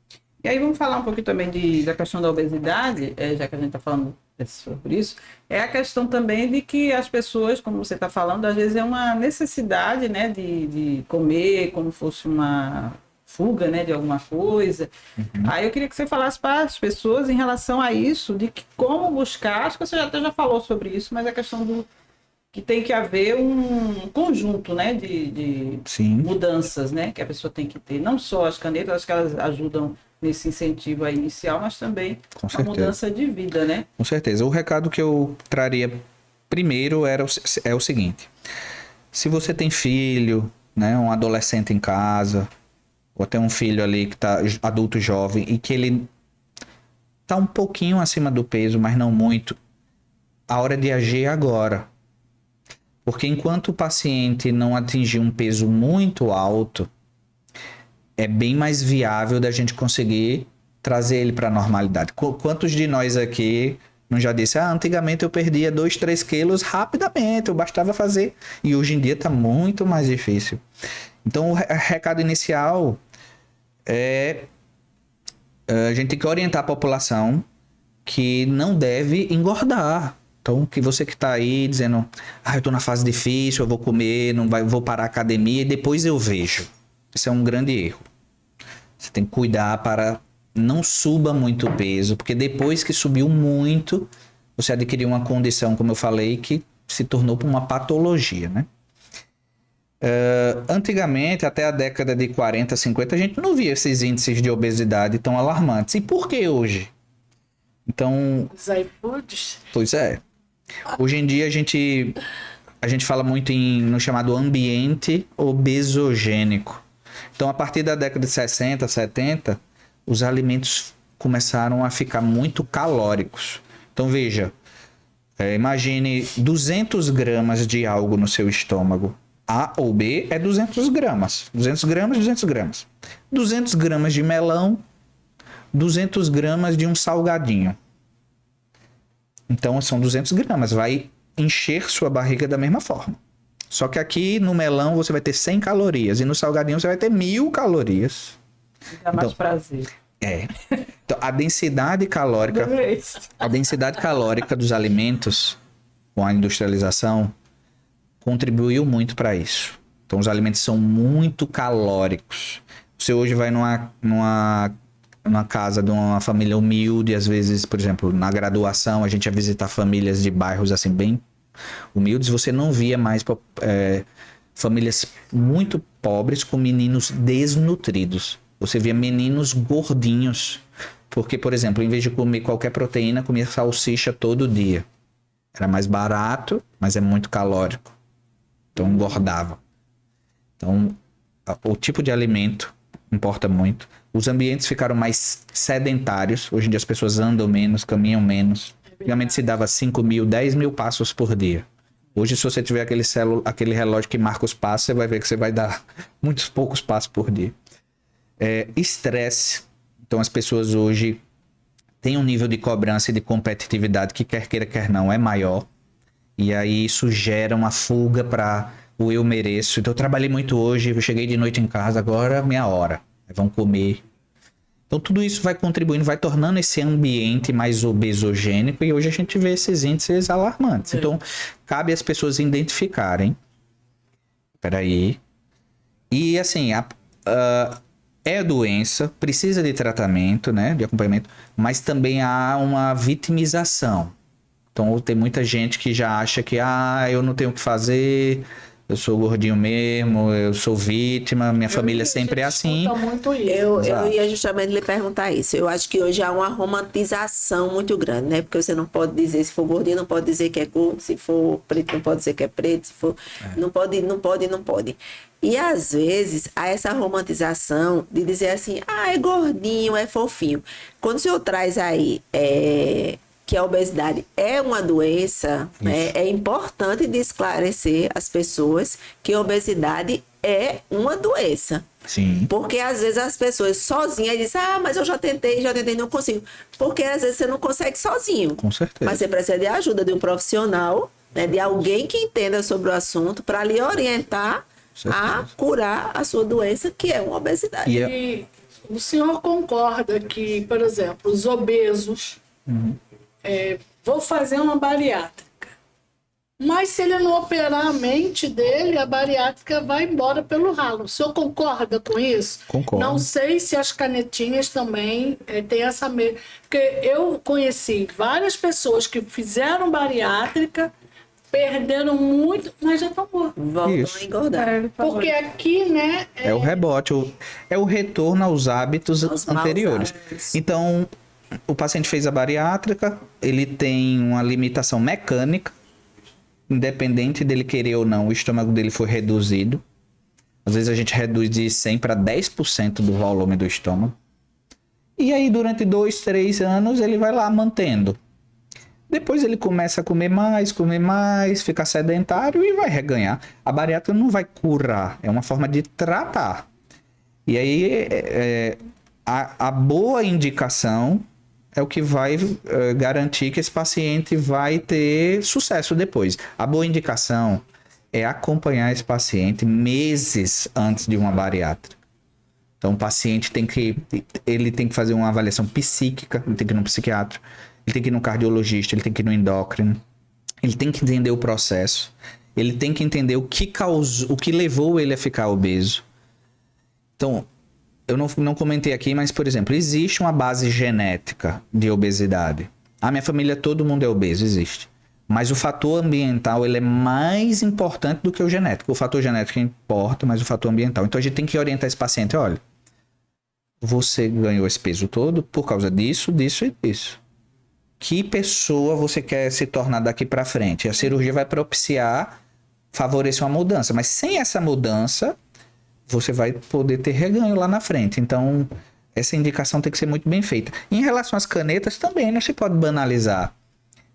E aí vamos falar um pouquinho também da questão da obesidade, já que a gente está falando sobre isso, é a questão também de que as pessoas, como você está falando, às vezes é uma necessidade, né, de comer como fosse uma fuga, né, de alguma coisa. Aí eu queria que você falasse para as pessoas em relação a isso, de que como buscar, acho que você até já falou sobre isso, mas a questão do que tem que haver um conjunto, né, de mudanças, né, que a pessoa tem que ter. Não só as canetas, acho que elas ajudam nesse incentivo aí inicial, mas também a mudança de vida, né? Com certeza. O recado que eu traria primeiro é o seguinte. Se você tem filho, né, um adolescente em casa, ou até um filho ali que está adulto jovem e que ele está um pouquinho acima do peso, mas não muito, a hora de agir é agora. Porque enquanto o paciente não atingir um peso muito alto, é bem mais viável da gente conseguir trazer ele para a normalidade. Quantos de nós aqui não já disse, antigamente eu perdia 2, 3 quilos rapidamente, eu bastava fazer. E hoje em dia está muito mais difícil. Então o recado inicial é a gente tem que orientar a população que não deve engordar. Então, que você que está aí dizendo, eu estou na fase difícil, eu vou comer, vou parar a academia e depois eu vejo. Isso é um grande erro. Você tem que cuidar para não suba muito o peso, porque depois que subiu muito, você adquiriu uma condição, como eu falei, que se tornou uma patologia, né? Antigamente, até a década de 40, 50, a gente não via esses índices de obesidade tão alarmantes. E por que hoje? Então... Os iFoods? Pois é. Hoje em dia a gente fala muito no chamado ambiente obesogênico. Então, a partir da década de 60, 70, os alimentos começaram a ficar muito calóricos. Então, veja, imagine 200 gramas de algo no seu estômago. A ou B é 200 gramas. 200 gramas, 200 gramas. 200 gramas de melão, 200 gramas de um salgadinho. Então, são 200 gramas. Vai encher sua barriga da mesma forma. Só que aqui no melão você vai ter 100 calorias. E no salgadinho você vai ter 1000 calorias. Dá mais prazer. Então, a densidade calórica dos alimentos com a industrialização contribuiu muito para isso. Então, os alimentos são muito calóricos. Você hoje vai numa casa de uma família humilde, às vezes, por exemplo, na graduação, a gente ia visitar famílias de bairros assim bem humildes, você não via mais famílias muito pobres com meninos desnutridos. Você via meninos gordinhos, porque, por exemplo, em vez de comer qualquer proteína, comia salsicha todo dia. Era mais barato, mas é muito calórico. Então, engordava. Então, o tipo de alimento importa muito. Os ambientes ficaram mais sedentários. Hoje em dia as pessoas andam menos, caminham menos. Antigamente se dava 5 mil, 10 mil passos por dia. Hoje, se você tiver aquele relógio que marca os passos, você vai ver que você vai dar muitos poucos passos por dia. Estresse. Então, as pessoas hoje têm um nível de cobrança e de competitividade que, quer queira, quer não, é maior. E aí, isso gera uma fuga para o eu mereço. Então, eu trabalhei muito hoje, eu cheguei de noite em casa, agora é minha hora. Vão comer. Então, tudo isso vai contribuindo, vai tornando esse ambiente mais obesogênico e hoje a gente vê esses índices alarmantes. Então, cabe às pessoas identificarem. Peraí. E, assim, é doença, precisa de tratamento, né, de acompanhamento, mas também há uma vitimização. Então, tem muita gente que já acha que, eu não tenho o que fazer... Eu sou gordinho mesmo, eu sou vítima, minha família sempre é assim. Muito isso. Eu ia justamente lhe perguntar isso. Eu acho que hoje há uma romantização muito grande, né? Porque você não pode dizer, se for gordinho, não pode dizer que é gordo, se for preto, não pode dizer que é preto, se for... Não pode. E às vezes há essa romantização de dizer assim, é gordinho, é fofinho. Quando o senhor traz aí... que a obesidade é uma doença, né? É importante de esclarecer as pessoas que a obesidade é uma doença. Sim. Porque às vezes as pessoas sozinhas dizem, mas eu já tentei, não consigo. Porque às vezes você não consegue sozinho. Com certeza. Mas você precisa de ajuda de um profissional, né? De alguém que entenda sobre o assunto para lhe orientar a curar a sua doença, que é uma obesidade. E o senhor concorda que, por exemplo, os obesos... vou fazer uma bariátrica. Mas se ele não operar a mente dele, a bariátrica vai embora pelo ralo. O senhor concorda com isso? Concordo. Não sei se as canetinhas também têm essa mesma... Porque eu conheci várias pessoas que fizeram bariátrica, perderam muito, mas já estão mortos. Voltam a engordar. Porque aqui, né... É o rebote, é o retorno aos hábitos anteriores. maus hábitos. Então... O paciente fez a bariátrica, ele tem uma limitação mecânica, independente dele querer ou não, o estômago dele foi reduzido. Às vezes a gente reduz de 100 para 10% do volume do estômago. E aí durante 2, 3 anos ele vai lá mantendo. Depois ele começa a comer mais, ficar sedentário e vai reganhar. A bariátrica não vai curar, é uma forma de tratar. E aí a boa indicação é o que vai garantir que esse paciente vai ter sucesso depois. A boa indicação é acompanhar esse paciente meses antes de uma bariátrica. Então, o paciente tem que fazer uma avaliação psíquica, ele tem que ir no psiquiatra, ele tem que ir no cardiologista, ele tem que ir no endócrino, ele tem que entender o processo, ele tem que entender o que levou ele a ficar obeso. Então, eu não comentei aqui, mas, por exemplo, existe uma base genética de obesidade. A minha família, todo mundo é obeso, existe. Mas o fator ambiental, ele é mais importante do que o genético. O fator genético importa, mas o fator ambiental. Então, a gente tem que orientar esse paciente, olha, você ganhou esse peso todo por causa disso, disso e disso. Que pessoa você quer se tornar daqui para frente? A cirurgia vai propiciar, favorecer uma mudança. Mas sem essa mudança... você vai poder ter reganho lá na frente. Então, essa indicação tem que ser muito bem feita. Em relação às canetas, também não se pode banalizar.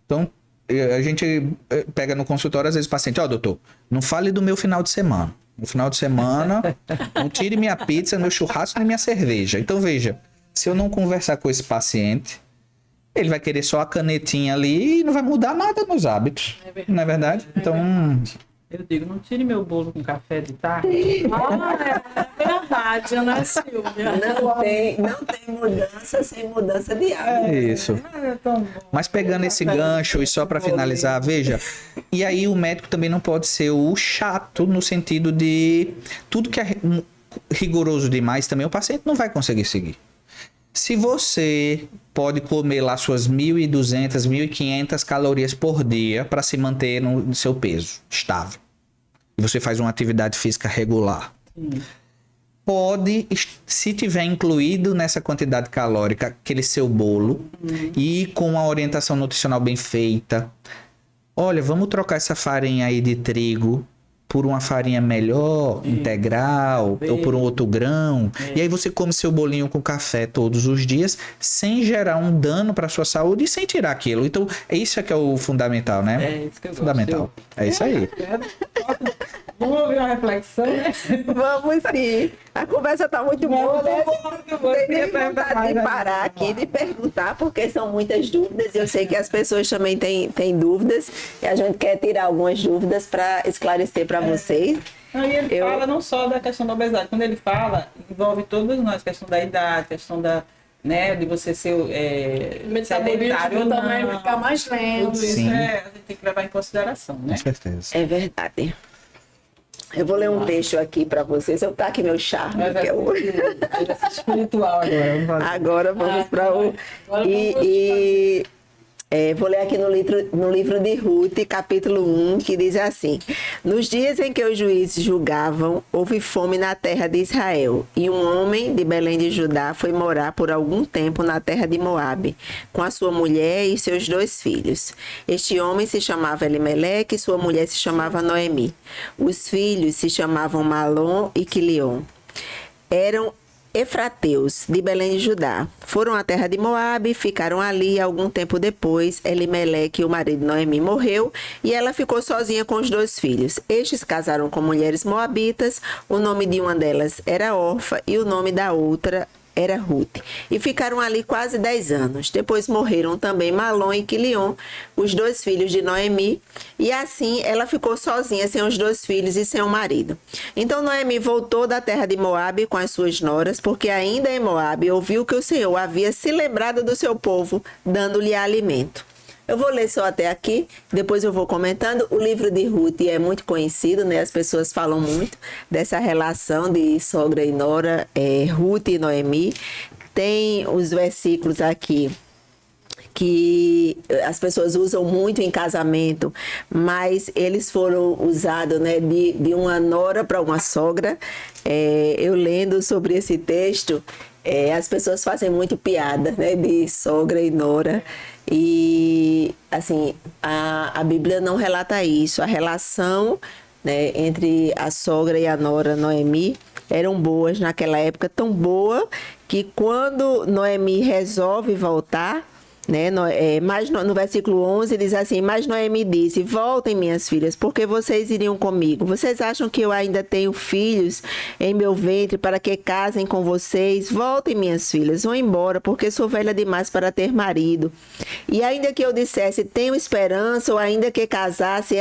Então, a gente pega no consultório, às vezes, o paciente, doutor, não fale do meu final de semana. No final de semana, não tire minha pizza, meu churrasco nem minha cerveja. Então, veja, se eu não conversar com esse paciente, ele vai querer só a canetinha ali e não vai mudar nada nos hábitos. Não é verdade? Então... Eu digo, não tire meu bolo com café de tarde. É verdade, né, Silvia? Não tem mudança sem mudança de hábito. Isso. Mas pegando esse gancho e só para finalizar, veja, e aí o médico também não pode ser o chato no sentido de tudo que é rigoroso demais também o paciente não vai conseguir seguir. Se você pode comer lá suas 1.200, 1.500 calorias por dia para se manter no seu peso estável, e você faz uma atividade física regular, pode, se tiver incluído nessa quantidade calórica aquele seu bolo e com uma orientação nutricional bem feita, olha, vamos trocar essa farinha aí de trigo por uma farinha melhor, integral, ou por um outro grão. E aí você come seu bolinho com café todos os dias, sem gerar um dano para sua saúde e sem tirar aquilo. Então, isso é que é o fundamental, né? É isso que eu Fundamental. gosto. É isso aí. Vamos ouvir uma reflexão, né? Vamos sim. A conversa tá muito boa, né? Muito bom. Tem nem vontade de parar aqui, de perguntar, porque são muitas dúvidas. Eu sei que as pessoas também têm dúvidas, e a gente quer tirar algumas dúvidas para esclarecer para vocês. Não, e ele fala não só da questão da obesidade. Quando ele fala, envolve todos nós. Questão da idade, questão da... né, de você ser sedentário ou metabolismo também não. ficar mais lento. Tudo isso Sim. a gente tem que levar em consideração, né? Com certeza. É verdade. Eu vou ler um texto aqui para vocês. Eu tá aqui meu charme. Mas vai Que eu... ser espiritual agora. Vamos fazer. Agora vamos para o... Vou ler aqui no livro de Ruth, capítulo 1, que diz assim: Nos dias em que os juízes julgavam, houve fome na terra de Israel, e um homem de Belém de Judá foi morar por algum tempo na terra de Moabe, com a sua mulher e seus 2 filhos. Este homem se chamava Elimeleque e sua mulher se chamava Noemi. Os filhos se chamavam Malom e Quilion. Eram efrateus, de Belém de Judá. Foram à terra de Moabe, ficaram ali. Algum tempo depois, Elimeleque, o marido de Noemi, morreu e ela ficou sozinha com os 2 filhos. Estes casaram com mulheres moabitas. O nome de uma delas era Orfa e o nome da outra era Ruth. E ficaram ali quase 10 anos. Depois morreram também Malom e Quilion, os 2 filhos de Noemi, e assim ela ficou sozinha, sem os 2 filhos e sem o marido. Então Noemi voltou da terra de Moabe com as suas noras, porque ainda em Moabe ouviu que o Senhor havia se lembrado do seu povo, dando-lhe alimento. Eu vou ler só até aqui, depois eu vou comentando. O livro de Ruth é muito conhecido, né? As pessoas falam muito dessa relação de sogra e nora, Ruth e Noemi. Tem os versículos aqui que as pessoas usam muito em casamento, mas eles foram usados, né, de uma nora para uma sogra. Eu lendo sobre esse texto, as pessoas fazem muito piada, né, de sogra e nora. E, assim, a Bíblia não relata isso. A relação, né, entre a sogra e a nora Noemi eram boas naquela época, tão boa que quando Noemi resolve voltar, né, mas no versículo 11 diz assim: Mas Noemi disse: Voltem, minhas filhas, porque vocês iriam comigo. Vocês acham que eu ainda tenho filhos em meu ventre para que casem com vocês? Voltem, minhas filhas, vão embora, porque sou velha demais para ter marido. E ainda que eu dissesse: Tenho esperança, ou ainda que casasse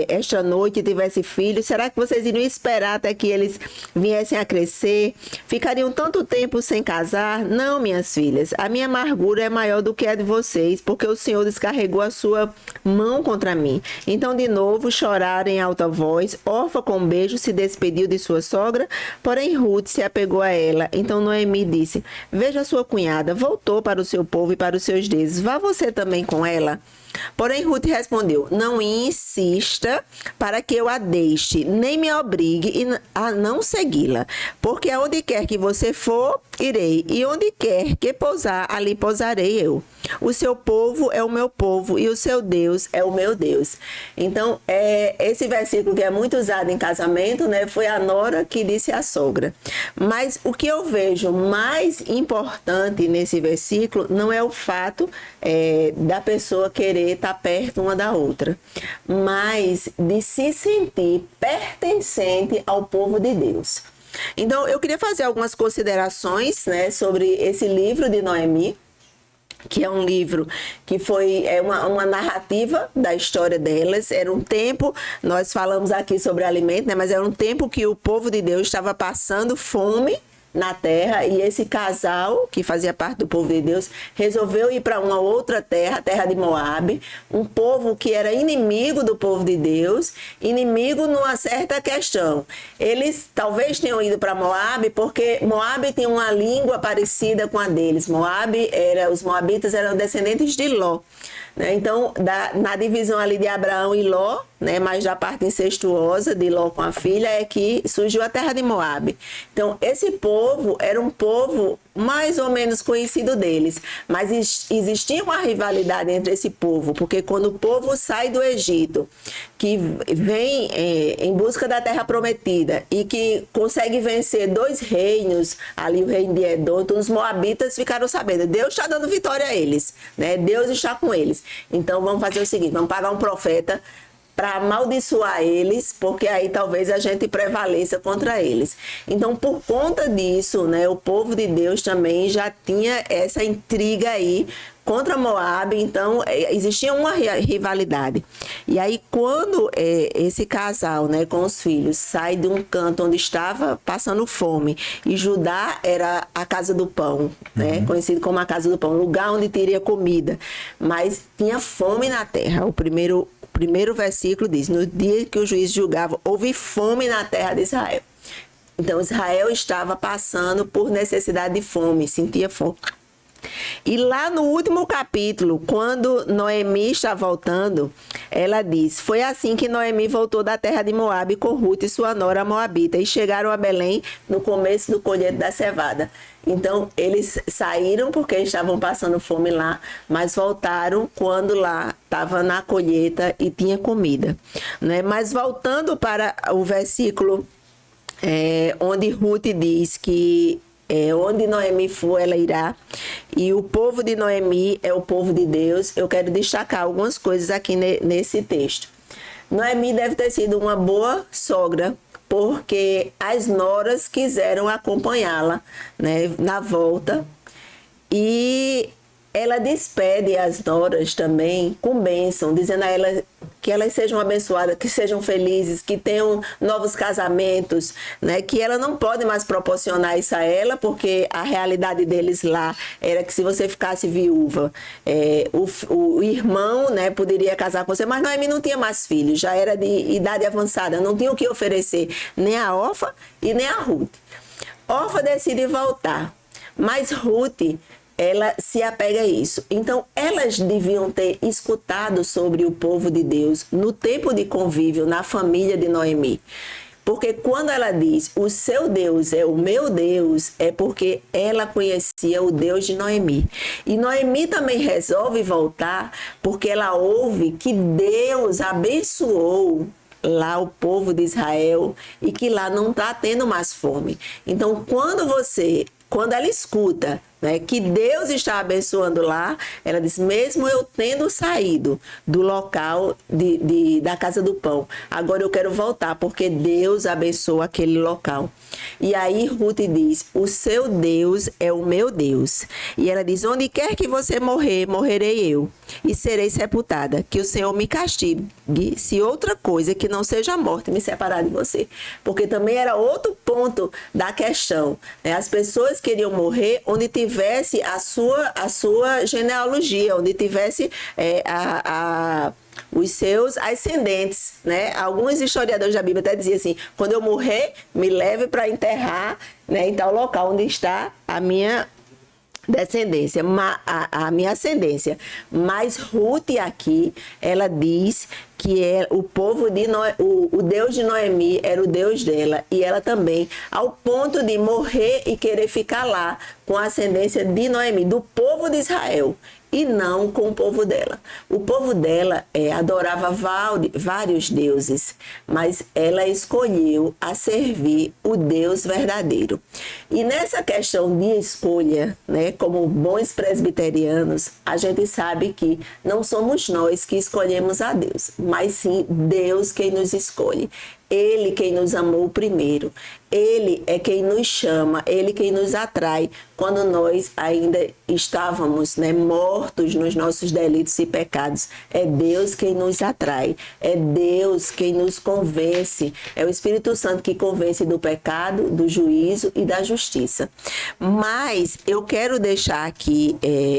esta noite e tivesse filhos, será que vocês iriam esperar até que eles viessem a crescer? Ficariam tanto tempo sem casar? Não, minhas filhas, a minha amargura é maior do que a de vocês, porque o Senhor descarregou a sua mão contra mim. Então, de novo, choraram em alta voz. Orfa, com um beijo, se despediu de sua sogra, porém Ruth se apegou a ela. Então Noemi disse: Veja a sua cunhada, voltou para o seu povo e para os seus deuses. Vá você também com ela. Porém, Ruth respondeu: Não insista para que eu a deixe, nem me obrigue a não segui-la, porque aonde quer que você for, irei, e onde quer que pousar, ali pousarei eu. O seu povo é o meu povo e o seu Deus é o meu Deus. Então, esse versículo que é muito usado em casamento, né, foi a nora que disse à sogra. Mas o que eu vejo mais importante nesse versículo não é o fato da pessoa querer estar perto uma da outra, mas de se sentir pertencente ao povo de Deus. Então, eu queria fazer algumas considerações, né, sobre esse livro de Noemi, que é um livro que foi uma narrativa da história delas. Era um tempo, nós falamos aqui sobre alimento, né, mas era um tempo que o povo de Deus estava passando fome na terra, e esse casal, que fazia parte do povo de Deus, resolveu ir para uma outra terra, a terra de Moabe, um povo que era inimigo do povo de Deus, inimigo numa certa questão. Eles talvez tenham ido para Moabe porque Moabe tem uma língua parecida com a deles. Os moabitas eram descendentes de Ló. Então, na divisão ali de Abraão e Ló, né, mas da parte incestuosa de Ló com a filha, é que surgiu a terra de Moabe. Então, esse povo era um povo mais ou menos conhecido deles, mas existia uma rivalidade entre esse povo, porque quando o povo sai do Egito, que vem em busca da terra prometida e que consegue vencer 2 reinos, ali o reino de Edom, então os moabitas ficaram sabendo, Deus está dando vitória a eles, né? Deus está com eles. Então vamos fazer o seguinte, vamos pagar um profeta para amaldiçoar eles, porque aí talvez a gente prevaleça contra eles. Então, por conta disso, né, o povo de Deus também já tinha essa intriga aí contra Moabe, então existia uma rivalidade. E aí, quando esse casal, né, com os filhos, sai de um canto onde estava passando fome, e Judá era a casa do pão, né, conhecido como a casa do pão, lugar onde teria comida, mas tinha fome na terra. O primeiro versículo diz, no dia que o juiz julgava, houve fome na terra de Israel. Então, Israel estava passando por necessidade de fome, sentia fome. E lá no último capítulo, quando Noemi está voltando, ela diz, foi assim que Noemi voltou da terra de Moabe com Ruth e sua nora moabita, e chegaram a Belém no começo do colheito da cevada. Então, eles saíram porque estavam passando fome lá, mas voltaram quando lá estava na colheita e tinha comida, né? Mas voltando para o versículo onde Ruth diz que onde Noemi for, ela irá. E o povo de Noemi é o povo de Deus. Eu quero destacar algumas coisas aqui nesse texto. Noemi deve ter sido uma boa sogra, porque as noras quiseram acompanhá-la, né, na volta. E ela despede as noras também com bênção, dizendo a elas que elas sejam abençoadas, que sejam felizes, que tenham novos casamentos, né? Que ela não pode mais proporcionar isso a ela, porque a realidade deles lá era que se você ficasse viúva, o irmão, né, poderia casar com você, mas Noemi não tinha mais filhos, já era de idade avançada, não tinha o que oferecer, nem a Orfa e nem a Ruth. Orfa decide voltar, mas Ruth, ela se apega a isso. Então, elas deviam ter escutado sobre o povo de Deus no tempo de convívio, na família de Noemi. Porque quando ela diz, o seu Deus é o meu Deus, é porque ela conhecia o Deus de Noemi. E Noemi também resolve voltar porque ela ouve que Deus abençoou lá o povo de Israel e que lá não está tendo mais fome. Então, quando ela escuta, né, que Deus está abençoando lá, ela diz, mesmo eu tendo saído do local da casa do pão, agora eu quero voltar, porque Deus abençoa aquele local. E aí Ruth diz, o seu Deus é o meu Deus. E ela diz, onde quer que você morrer, morrerei eu, e serei sepultada. Que o Senhor me castigue, se outra coisa que não seja a morte me separar de você. Porque também era outro ponto da questão, né? As pessoas queriam morrer onde tivesse a sua genealogia, onde tivesse os seus ascendentes, né? Alguns historiadores da Bíblia até diziam assim, quando eu morrer, me leve para enterrar, né, em tal local onde está a minha descendência, a minha ascendência. Mas Ruth aqui, ela diz que o povo de o Deus de Noemi era o Deus dela, e ela também, ao ponto de morrer e querer ficar lá com a ascendência de Noemi, do povo de Israel, e não com o povo dela. O povo dela adorava vários deuses, mas ela escolheu a servir o Deus verdadeiro. E nessa questão de escolha, né, como bons presbiterianos, a gente sabe que não somos nós que escolhemos a Deus, mas sim Deus quem nos escolhe. Ele quem nos amou primeiro. Ele é quem nos chama, ele quem nos atrai quando nós ainda estávamos, né, mortos nos nossos delitos e pecados. É Deus quem nos atrai, é Deus quem nos convence, é o Espírito Santo que convence do pecado, do juízo e da justiça. Mas eu quero deixar aqui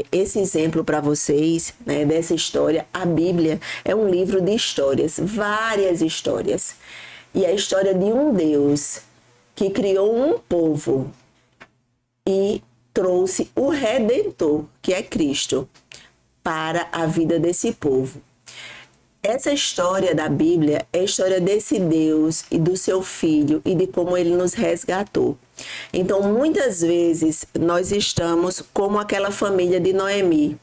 esse exemplo para vocês, né, dessa história. A Bíblia é um livro de histórias, várias histórias. E a história de um Deus que criou um povo e trouxe o Redentor, que é Cristo, para a vida desse povo. essa história da Bíblia é a história desse Deus e do seu Filho e de como ele nos resgatou. Então, muitas vezes, nós estamos como aquela família de Noemi,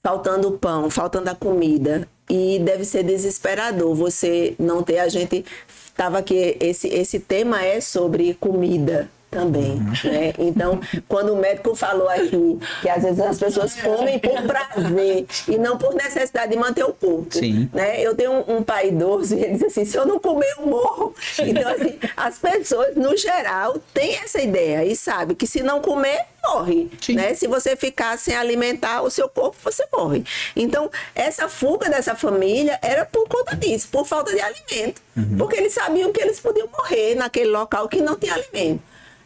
faltando pão, faltando a comida, e deve ser desesperador você não ter. A gente estava aqui, esse tema é sobre comida também, né? Então, quando o médico falou aqui que às vezes as pessoas comem por prazer e não por necessidade de manter o corpo, Sim. né? Eu tenho um pai idoso e ele diz assim, se eu não comer eu morro. Então, assim, as pessoas no geral têm essa ideia e sabem que se não comer, morre, Sim. né? Se você ficar sem alimentar o seu corpo, você morre. Então, essa fuga dessa família era por conta disso, por falta de alimento, porque eles sabiam que eles podiam morrer naquele local que não tinha alimento.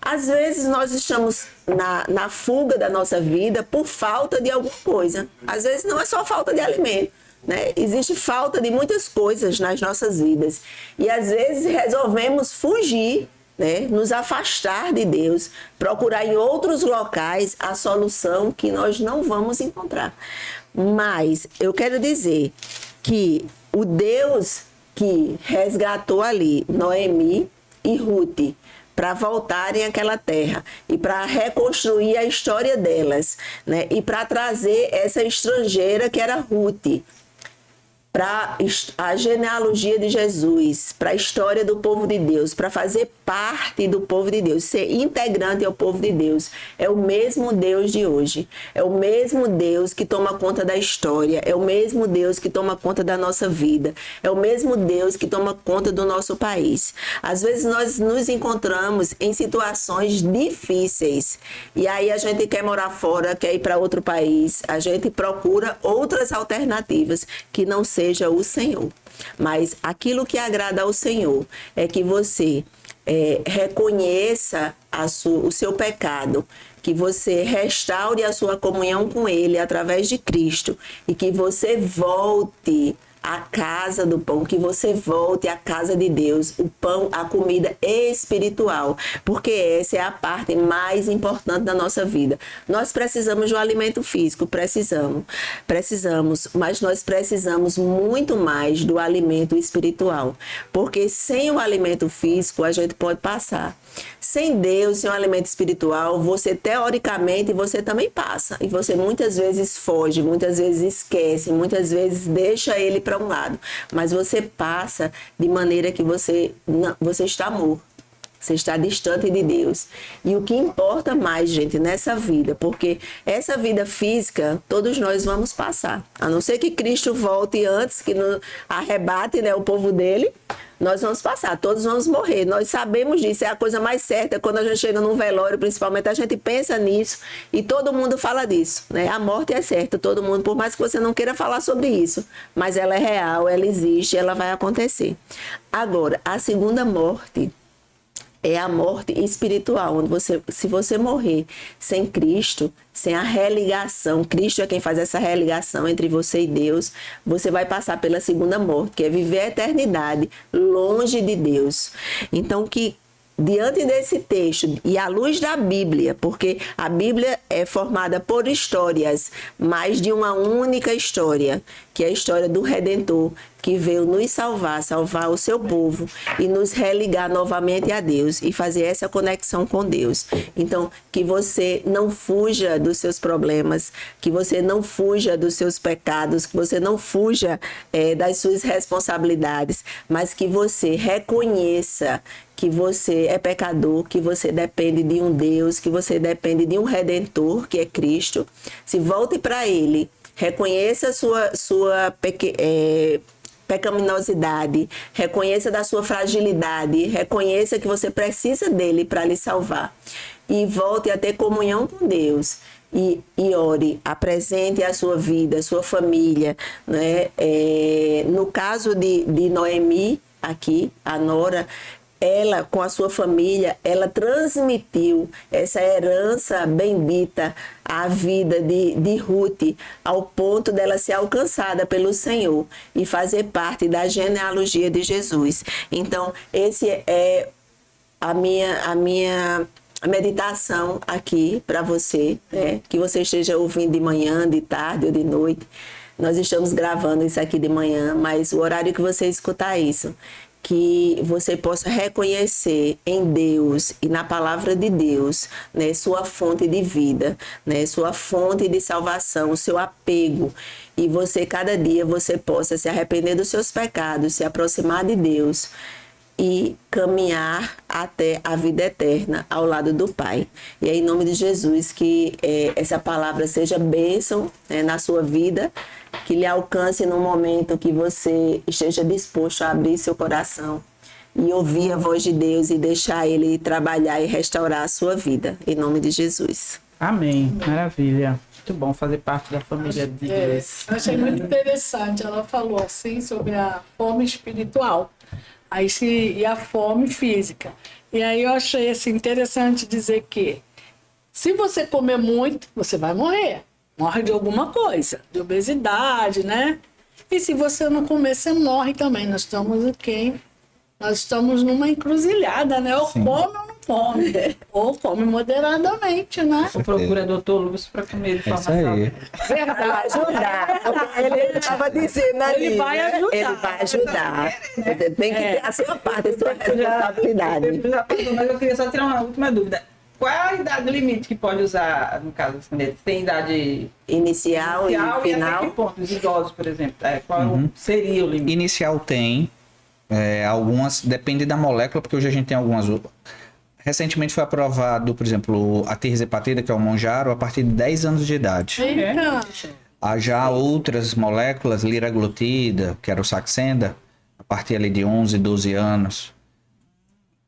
Às vezes nós estamos na fuga da nossa vida por falta de alguma coisa. Às vezes não é só falta de alimento, né? Existe falta de muitas coisas nas nossas vidas. E às vezes resolvemos fugir, né? Nos afastar de Deus, procurar em outros locais a solução que nós não vamos encontrar. Mas eu quero dizer que o Deus que resgatou ali Noemi e Ruth, para voltarem àquela terra e para reconstruir a história delas, né? E para trazer essa estrangeira que era Ruth, para a genealogia de Jesus, para a história do povo de Deus, para fazer parte do povo de Deus, ser integrante ao povo de Deus. É o mesmo Deus de hoje, é o mesmo Deus que toma conta da história, é o mesmo Deus que toma conta da nossa vida, é o mesmo Deus que toma conta do nosso país. Às vezes nós nos encontramos em situações difíceis e aí a gente quer morar fora, quer ir para outro país, a gente procura outras alternativas que não seja o Senhor. Mas aquilo que agrada ao Senhor é que você reconheça o seu pecado, que você restaure a sua comunhão com Ele através de Cristo e que você volte à casa do pão, que você volte à casa de Deus, o pão, a comida espiritual, porque essa é a parte mais importante da nossa vida. Nós precisamos do alimento físico, precisamos, mas nós precisamos muito mais do alimento espiritual, porque sem o alimento físico a gente pode passar. Sem Deus, sem o alimento espiritual, você teoricamente, você também passa. E você muitas vezes foge, muitas vezes esquece, muitas vezes deixa ele para um lado. Mas você passa de maneira que você está morto. Você está distante de Deus. E o que importa mais, gente, nessa vida, porque essa vida física, todos nós vamos passar. A não ser que Cristo volte antes, que nos arrebate, né, o povo dele, nós vamos passar, todos vamos morrer. Nós sabemos disso, é a coisa mais certa. Quando a gente chega num velório, principalmente, a gente pensa nisso e todo mundo fala disso, né? A morte é certa, todo mundo, por mais que você não queira falar sobre isso, mas ela é real, ela existe, ela vai acontecer. Agora, a segunda morte é a morte espiritual, onde se você morrer sem Cristo, sem a religação, Cristo é quem faz essa religação entre você e Deus, você vai passar pela segunda morte, que é viver a eternidade longe de Deus. Então, que diante desse texto e à luz da Bíblia, porque a Bíblia é formada por histórias, mais de uma única história, que é a história do Redentor, que veio nos salvar o seu povo e nos religar novamente a Deus e fazer essa conexão com Deus. Então, que você não fuja dos seus problemas, que você não fuja dos seus pecados, que você não fuja das suas responsabilidades, mas que você reconheça que você é pecador, que você depende de um Deus, que você depende de um Redentor, que é Cristo. Se volte para Ele, reconheça a sua pecaminosidade, reconheça da sua fragilidade, reconheça que você precisa dele para lhe salvar e volte a ter comunhão com Deus e ore, apresente a sua vida, a sua família, né? No caso de Noemi, aqui, a nora, ela, com a sua família, ela transmitiu essa herança bendita à vida de Ruth, ao ponto dela ser alcançada pelo Senhor e fazer parte da genealogia de Jesus. Então, esse é a minha meditação aqui para você, né? Que você esteja ouvindo de manhã, de tarde ou de noite. Nós estamos gravando isso aqui de manhã, mas o horário que você escutar isso, que você possa reconhecer em Deus e na palavra de Deus, né, sua fonte de vida, né, sua fonte de salvação, o seu apego. E você, cada dia, você possa se arrepender dos seus pecados, se aproximar de Deus e caminhar até a vida eterna ao lado do Pai. E é em nome de Jesus que essa palavra seja bênção, né, na sua vida, que lhe alcance no momento que você esteja disposto a abrir seu coração e ouvir a voz de Deus e deixar Ele trabalhar e restaurar a sua vida. Em nome de Jesus. Amém. Maravilha. Muito bom fazer parte da família de Deus. Eu achei muito interessante. Ela falou assim sobre a fome espiritual e a fome física. E aí eu achei assim, interessante dizer que se você comer muito, você vai morrer. Morre de alguma coisa, de obesidade, né? E se você não comer, você morre também. Nós estamos aqui, nós estamos numa encruzilhada, né? Ou come ou não come. Ou come moderadamente, né? Ou procura doutor Lúcio para comer de forma Isso aí. saudável. Vai ajudar. Ele estava dizendo ali. Ele vai né? ajudar. Ele vai ajudar. Você tem que ter a sua parte, a sua responsabilidade. Mas eu queria só tirar uma última dúvida. Qual é a idade limite que pode usar, no caso das canetas? Tem idade Inicial e e até final. que ponto? Os idosos, por exemplo. Qual seria o limite? Inicial tem, algumas, depende da molécula, porque hoje a gente tem algumas. Recentemente foi aprovado, por exemplo, a tirzepatida, que é o Monjaro, a partir de 10 anos de idade. Eita. Há já outras moléculas, liraglutida, que era o Saxenda, a partir ali de 11, 12 anos.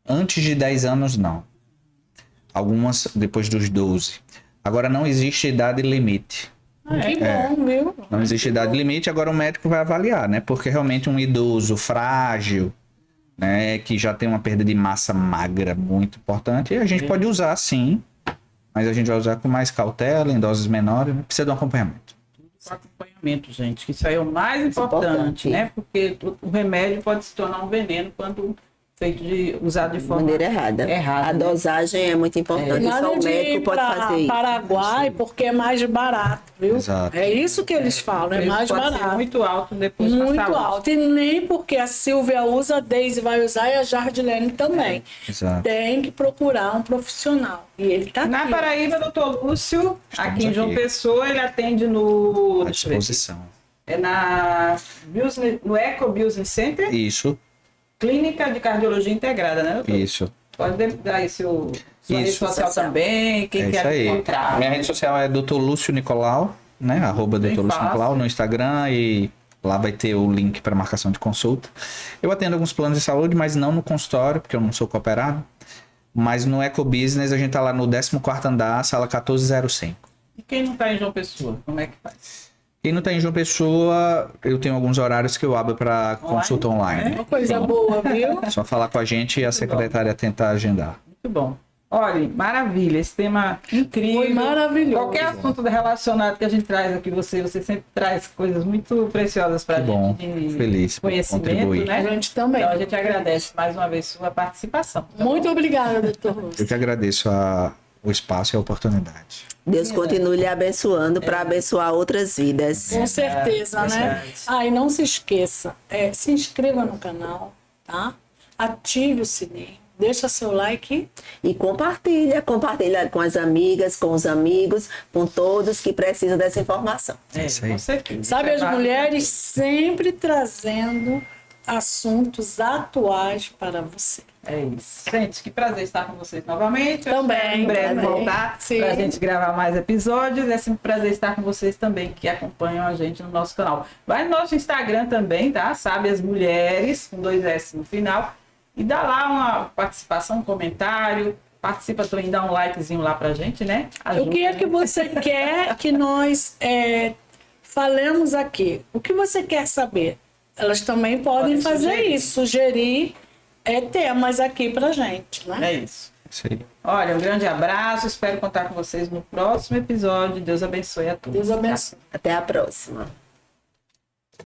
Antes de 10 anos, não. Algumas depois dos 12. Agora, não existe idade limite. Que bom, viu? Não existe idade limite, agora o médico vai avaliar, né? Porque realmente um idoso frágil, né, que já tem uma perda de massa magra muito importante, a gente pode usar sim, mas a gente vai usar com mais cautela, em doses menores, né? Precisa de um acompanhamento. O acompanhamento, gente, que isso aí é o mais importante, né? Porque o remédio pode se tornar um veneno quando usado de forma Maneira errada. errada, A né? dosagem é muito importante. Só Nada o de médico ir pode para fazer isso. Paraguai porque é mais barato, viu? Exato. É isso que eles falam, é O preço mais pode ser barato. muito alto depois pra Muito saúde. alto. E nem porque a Silvia usa, a Deise vai usar e a Jardilene também. Exato. Tem que procurar um profissional. E ele tá Na aqui. Paraíba, doutor Lúcio, aqui em João aqui. Pessoa, ele atende no... À deixa eu ver aqui. disposição. É no Eco Business Center, Isso, Clínica de Cardiologia Integrada, né, doutor? isso. Pode dar aí sua rede Isso. social também, quem É quer isso aí. encontrar. Minha rede social é Dr. Lúcio Nicolau, né? @ Bem Dr. Lúcio fácil. Nicolau no Instagram, e lá vai ter o link para marcação de consulta. Eu atendo alguns planos de saúde, mas não no consultório, porque eu não sou cooperado. Mas no Eco Business a gente tá lá no 14º andar, sala 1405. E quem não está em João Pessoa, como é que faz? Quem não tá em João Pessoa, eu tenho alguns horários que eu abro para consulta online. Uma coisa boa, viu? É só falar com a gente e a secretária tentar agendar. Muito bom. Olha, maravilha, esse tema incrível. Foi maravilhoso. Qualquer assunto relacionado que a gente traz aqui, você sempre traz coisas muito preciosas para a Que bom, gente de feliz por conhecimento, contribuir. né? A gente também. Então a gente agradece mais uma vez sua participação. Muito obrigada, doutor Eu Lúcio. que agradeço o espaço e a oportunidade. Deus continue lhe abençoando para abençoar outras vidas. Com certeza, né? verdade. E não se esqueça, se inscreva no canal, tá? Ative o sininho, deixa seu like. E compartilha com as amigas, com os amigos, com todos que precisam dessa informação. Isso aí. Com certeza. Sabe, Isso as é válido. mulheres sempre trazendo assuntos atuais para você. É isso. Gente, que prazer estar com vocês novamente. Também, Eu espero em breve prazer. voltar Sim. para a gente gravar mais episódios. É sempre um prazer estar com vocês também, que acompanham a gente no nosso canal. Vai no nosso Instagram também, tá? Sabe as Mulheres, com 2 S no final. E dá lá uma participação, um comentário. Participa também, dá um likezinho lá pra gente, né? O que é que você quer que nós falemos aqui? O que você quer saber? Elas também podem fazer sugerir. isso, sugerir temas aqui pra gente, né? É isso. Isso aí. Olha, um grande abraço. Espero contar com vocês no próximo episódio. Deus abençoe a todos. Deus abençoe. Até a próxima.